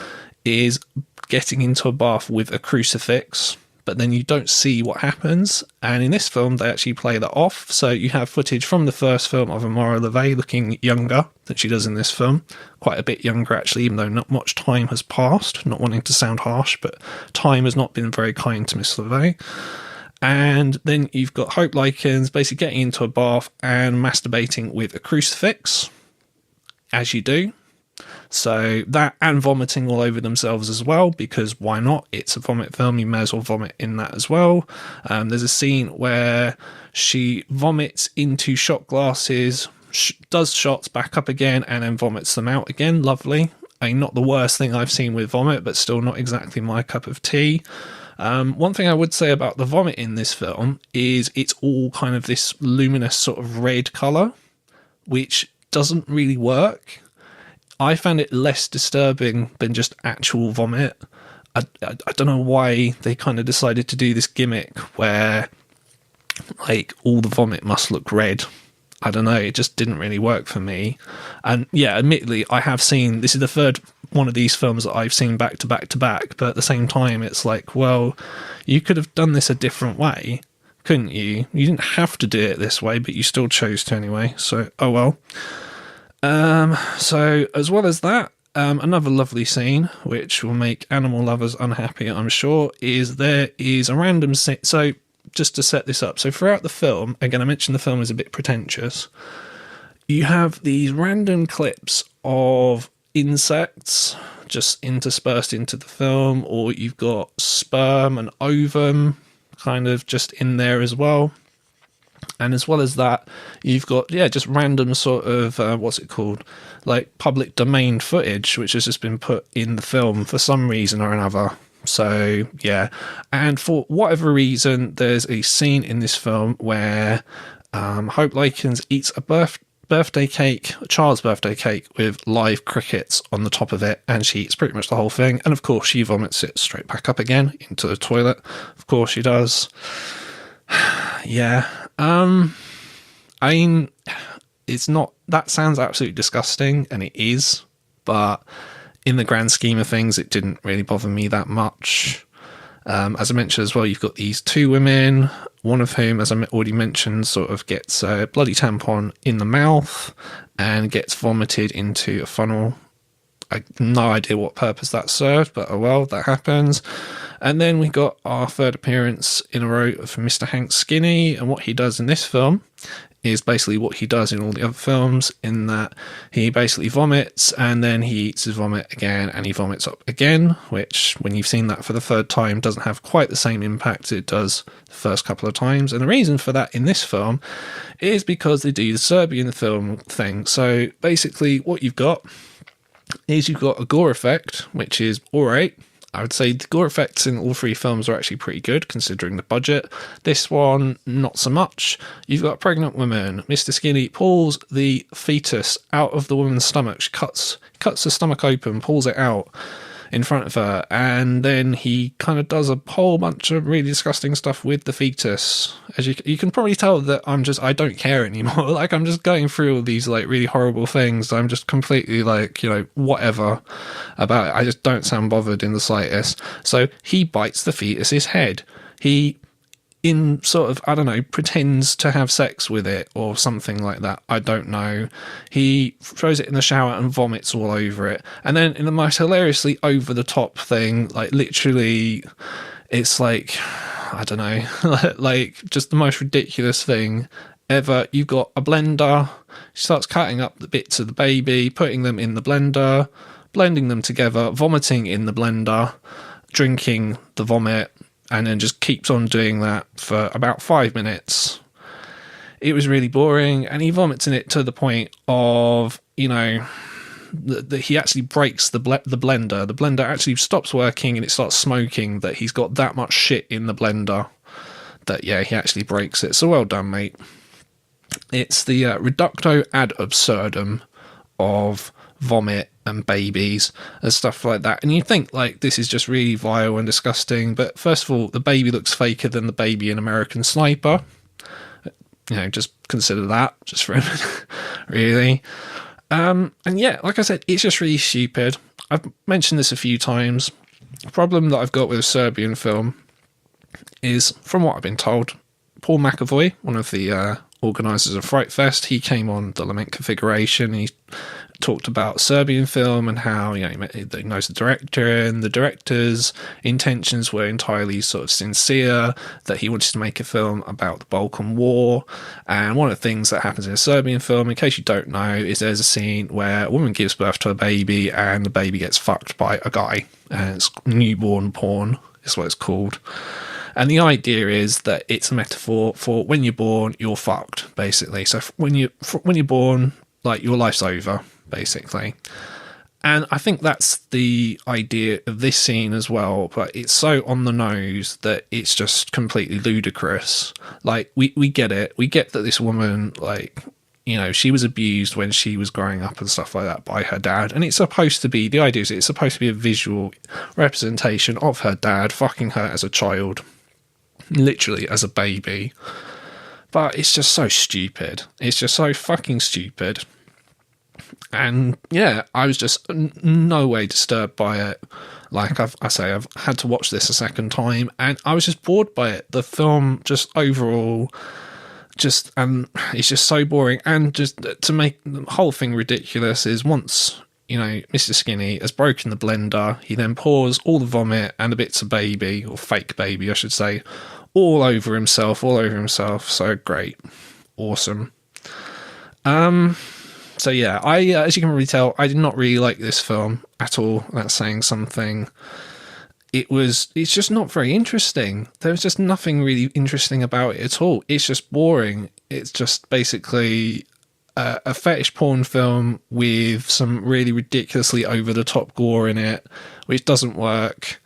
is getting into a bath with a crucifix, but then you don't see what happens. And in this film, they actually play that off. So you have footage from the first film of Amara LaVey looking younger than she does in this film. Quite a bit younger, actually, even though not much time has passed. Not wanting to sound harsh, but time has not been very kind to Miss LaVey. And then you've got Hope Likens basically getting into a bath and masturbating with a crucifix, as you do. So that, and vomiting all over themselves as well, because why not? It's a vomit film, you may as well vomit in that as well. There's a scene where she vomits into shot glasses, does shots back up again, and then vomits them out again. Lovely. I mean, not the worst thing I've seen with vomit, but still not exactly my cup of tea. One thing I would say about the vomit in this film is it's all kind of this luminous sort of red colour, which doesn't really work. I found it less disturbing than just actual vomit. I don't know why they kind of decided to do this gimmick where, like, all the vomit must look red. I don't know, it just didn't really work for me. And yeah, admittedly, I have seen, this is the third one of these films that I've seen back to back to back, but at the same time, it's like, well, you could have done this a different way, couldn't you? You didn't have to do it this way, but you still chose to anyway, so, oh well. So, as well as that, another lovely scene, which will make animal lovers unhappy, I'm sure, is there is a random scene. So, just to set this up, so throughout the film, again, I mentioned the film is a bit pretentious, you have these random clips of insects just interspersed into the film, or you've got sperm and ovum kind of just in there as well. And as well as that, you've got, yeah, just random sort of, what's it called? Like public domain footage, which has just been put in the film for some reason or another. So, yeah. And for whatever reason, there's a scene in this film where Hope Likens eats a birthday cake, a child's birthday cake with live crickets on the top of it, and she eats pretty much the whole thing. And of course, she vomits it straight back up again into the toilet. Of course, she does. Yeah. I mean, it's not. That sounds absolutely disgusting, and it is. But in the grand scheme of things, it didn't really bother me that much. As I mentioned as well, you've got these two women, one of whom, as I already mentioned, sort of gets a bloody tampon in the mouth and gets vomited into a funnel. I have no idea what purpose that served, but oh well, that happens. And then we got our third appearance in a row from Mr. Hank Skinny, and what he does in this film is basically what he does in all the other films, in that he basically vomits and then he eats his vomit again and he vomits up again, which, when you've seen that for the third time, doesn't have quite the same impact it does the first couple of times. And the reason for that in this film is because they do the Serbian film thing. So basically what you've got is you've got a gore effect, which is alright. I would say the gore effects in all three films are actually pretty good, considering the budget. This one, not so much. You've got a pregnant woman. Mr. Skinny pulls the fetus out of the woman's stomach. She cuts the stomach open, pulls it out in front of her, and then he kind of does a whole bunch of really disgusting stuff with the fetus. As you can probably tell that I don't care anymore. Like, I'm just going through all these like really horrible things. I'm just completely like, whatever about it. I just don't sound bothered in the slightest. So he bites the fetus's head. He pretends to have sex with it or something like that. I don't know. He throws it in the shower and vomits all over it. And then in the most hilariously over the top thing, like literally, it's like, I don't know, like just the most ridiculous thing ever. You've got a blender. She starts cutting up the bits of the baby, putting them in the blender, blending them together, vomiting in the blender, drinking the vomit, and then just keeps on doing that for about 5 minutes. It was really boring, and he vomits in it to the point of, that he actually breaks the blender. The blender actually stops working and it starts smoking, that he's got that much shit in the blender that, yeah, he actually breaks it. So well done, mate. It's the reducto ad absurdum of vomit and babies and stuff like that, and you think like this is just really vile and disgusting, but first of all, the baby looks faker than the baby in American Sniper. Just consider that just for a minute. Really. And yeah, like I said, it's just really stupid. I've mentioned this a few times. The problem that I've got with a Serbian film is, from what I've been told, Paul McAvoy, one of the organisers of Fright Fest, he came on the Lament Configuration. He talked about Serbian film and how he knows the director, and the director's intentions were entirely sort of sincere, that he wanted to make a film about the Balkan War. And one of the things that happens in a Serbian film, in case you don't know, is there's a scene where a woman gives birth to a baby and the baby gets fucked by a guy, and it's newborn porn is what it's called. And the idea is that it's a metaphor for when you're born, you're fucked, basically. So when you're born, like, your life's over, basically. And I think that's the idea of this scene as well, but it's so on the nose that it's just completely ludicrous. Like, we get it. We get that this woman, like, she was abused when she was growing up and stuff like that by her dad. And it's supposed to be, the idea is it's supposed to be a visual representation of her dad fucking her as a child. Literally as a baby. But it's just so stupid. It's just so fucking stupid. And yeah, I was just no way disturbed by it. Like I've had to watch this a second time, and I was just bored by it. The film just overall it's just so boring. And just to make the whole thing ridiculous is, once Mr. Skinny has broken the blender, he then pours all the vomit and the bits of baby, or fake baby I should say, all over himself. So great. Awesome. So yeah, I as you can probably tell, I did not really like this film at all. That's saying something. It's just not very interesting. There's just nothing really interesting about it at all. It's just boring. It's just basically a fetish porn film with some really ridiculously over the top gore in it, which doesn't work.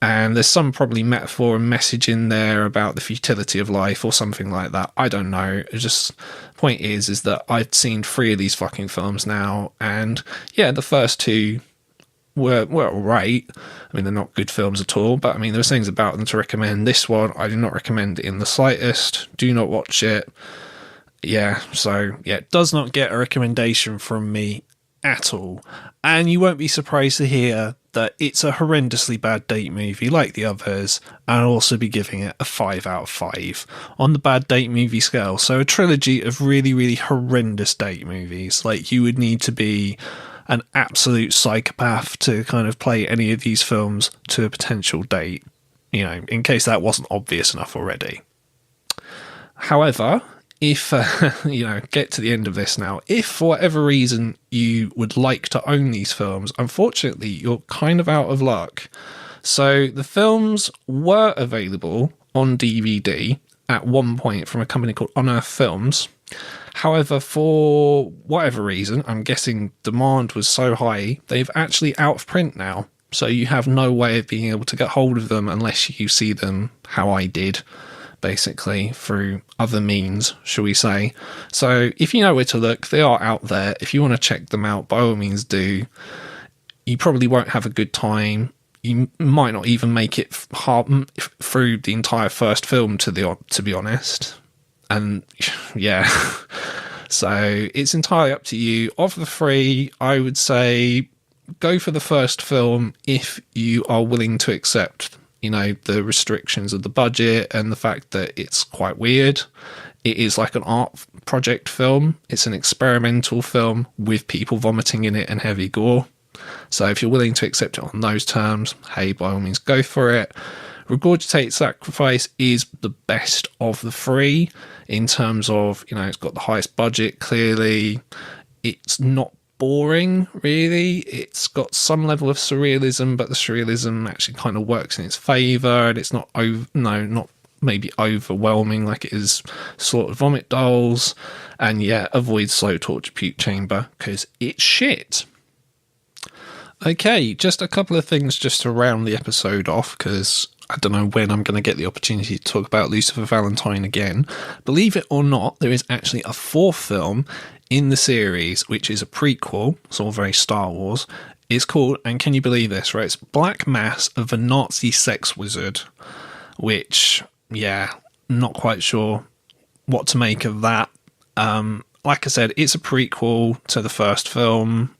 And there's some probably metaphor and message in there about the futility of life or something like that. I don't know. It's just, point is that I've seen 3 of these fucking films now, and yeah, the first 2 were alright. I mean, they're not good films at all, but I mean, there's things about them to recommend. This one, I do not recommend it in the slightest. Do not watch it. Yeah, so yeah, it does not get a recommendation from me at all. And you won't be surprised to hear that it's a horrendously bad date movie like the others, and I'll also be giving it a 5 out of 5 on the bad date movie scale. So a trilogy of really, really horrendous date movies. Like, you would need to be an absolute psychopath to kind of play any of these films to a potential date, you know, in case that wasn't obvious enough already. However, if, get to the end of this now, if for whatever reason you would like to own these films, unfortunately, you're kind of out of luck. So the films were available on DVD at one point from a company called Unearth Films. However, for whatever reason, I'm guessing demand was so high, they've actually out of print now. So you have no way of being able to get hold of them unless you see them how I did, basically, through other means, shall we say. So if you know where to look, they are out there. If you want to check them out, by all means do. You probably won't have a good time. You might not even make it through the entire first film, to be honest. And yeah, so it's entirely up to you. Of the 3, I would say go for the first film if you are willing to accept, you know, the restrictions of the budget and the fact that it's quite weird. It is like an art project film. It's an experimental film with people vomiting in it and heavy gore. So if you're willing to accept it on those terms, hey, by all means, go for it. Regurgitated Sacrifice is the best of the 3 in terms of, you know, it's got the highest budget, clearly. It's not boring, really. It's got some level of surrealism, but the surrealism actually kind of works in its favour, and it's not not maybe overwhelming like it is sort of Vomit Dolls. And yeah, avoid Slow Torture Puke Chamber because it's shit. Okay, just a couple of things just to round the episode off, because I don't know when I'm going to get the opportunity to talk about Lucifer Valentine again. Believe it or not, there is actually a 4th film in the series, which is a prequel, it's all very Star Wars. It's called, and can you believe this, right? It's Black Mass of the Nazi Sex Wizard, which, yeah, not quite sure what to make of that. Like I said, it's a prequel to the first film.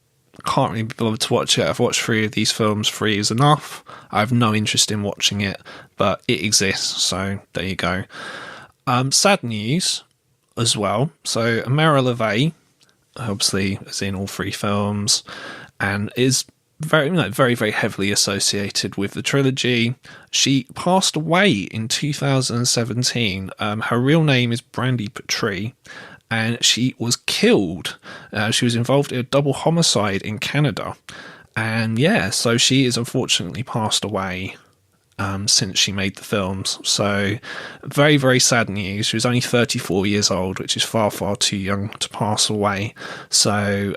Can't really be bothered to watch it. I've watched 3 of these films. 3 is enough. I have no interest in watching it, but it exists, so there you go. Sad news as well. So Amara LaVey, obviously, is in all 3 films and is very, very, very heavily associated with the trilogy. She passed away in 2017. Her real name is Brandy Patry, and she was killed. She was involved in a double homicide in Canada. And yeah, so she is unfortunately passed away since she made the films. So very, very sad news. She was only 34 years old, which is far, far too young to pass away. So,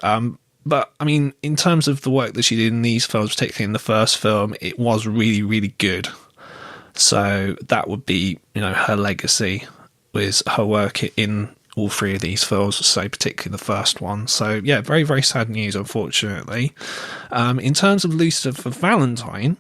but I mean, in terms of the work that she did in these films, particularly in the first film, it was really, really good. So that would be, you know, her legacy was her work in all 3 of these films, so particularly the first one. So yeah, very, very sad news, unfortunately. In terms of Lucifer Valentine,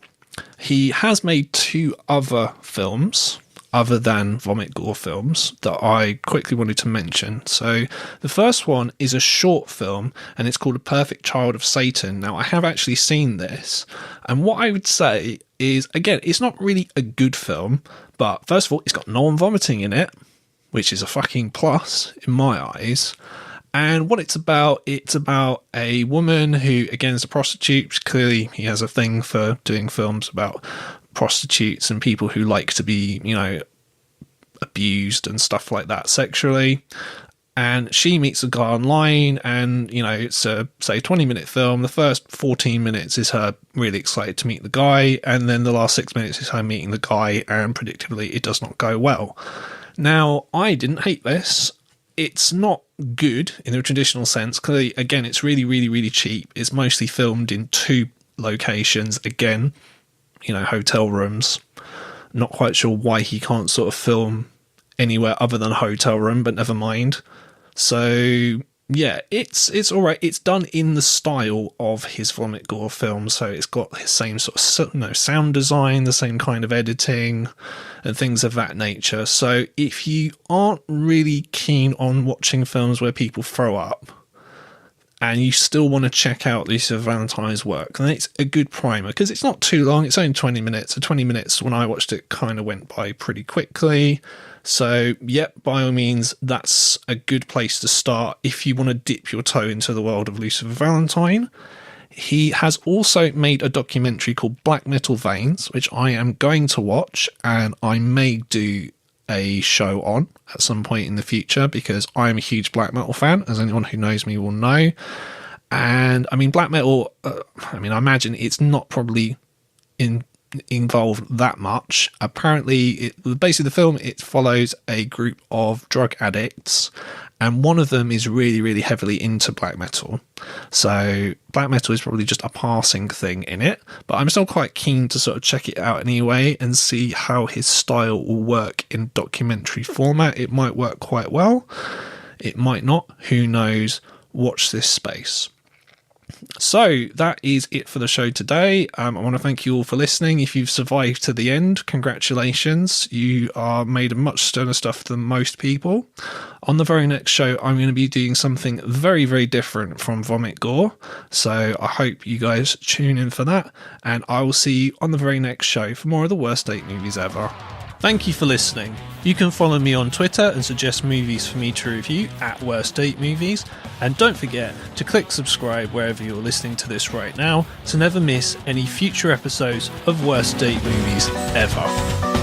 he has made 2 other films other than Vomit Gore films that I quickly wanted to mention. So the first one is a short film, and it's called A Perfect Child of Satan. Now, I have actually seen this, and what I would say is, again, it's not really a good film, but first of all, it's got no one vomiting in it, which is a fucking plus in my eyes. And what it's about a woman who, again, is a prostitute. Clearly, he has a thing for doing films about prostitutes and people who like to be, you know, abused and stuff like that sexually. And she meets a guy online, and, you know, it's a, say, 20-minute film. The first 14 minutes is her really excited to meet the guy, and then the last 6 minutes is her meeting the guy, and predictably, it does not go well. Now, I didn't hate this. It's not good in the traditional sense. Clearly, again, it's really, really, really cheap. It's mostly filmed in 2 locations. Again, hotel rooms. Not quite sure why he can't sort of film anywhere other than a hotel room, but never mind. So yeah, it's all right. It's done in the style of his Vomit Gore film, so it's got his same sort of sound design, the same kind of editing, and things of that nature. So if you aren't really keen on watching films where people throw up, and you still want to check out Lucifer Valentine's work, then it's a good primer, because it's not too long. It's only 20 minutes. So 20 minutes when I watched it kind of went by pretty quickly. So, yep, by all means, that's a good place to start if you want to dip your toe into the world of Lucifer Valentine. He has also made a documentary called Black Metal Veins, which I am going to watch, and I may do a show on at some point in the future, because I am a huge black metal fan, as anyone who knows me will know. And I mean, black metal, I imagine it's not probably involved that much. Apparently, basically the film, it follows a group of drug addicts, and one of them is really, really heavily into black metal. So black metal is probably just a passing thing in it, but I'm still quite keen to sort of check it out anyway and see how his style will work in documentary format. It might work quite well, it might not, who knows. Watch this space. So that is it for the show today. I want to thank you all for listening. If you've survived to the end, congratulations. You are made of much sterner stuff than most people. On the very next show, I'm going to be doing something very, very different from Vomit Gore. So I hope you guys tune in for that. And I will see you on the very next show for more of the worst date movies ever. Thank you for listening. You can follow me on Twitter and suggest movies for me to review at Worst Date Movies. And don't forget to click subscribe wherever you're listening to this right now to never miss any future episodes of Worst Date Movies ever.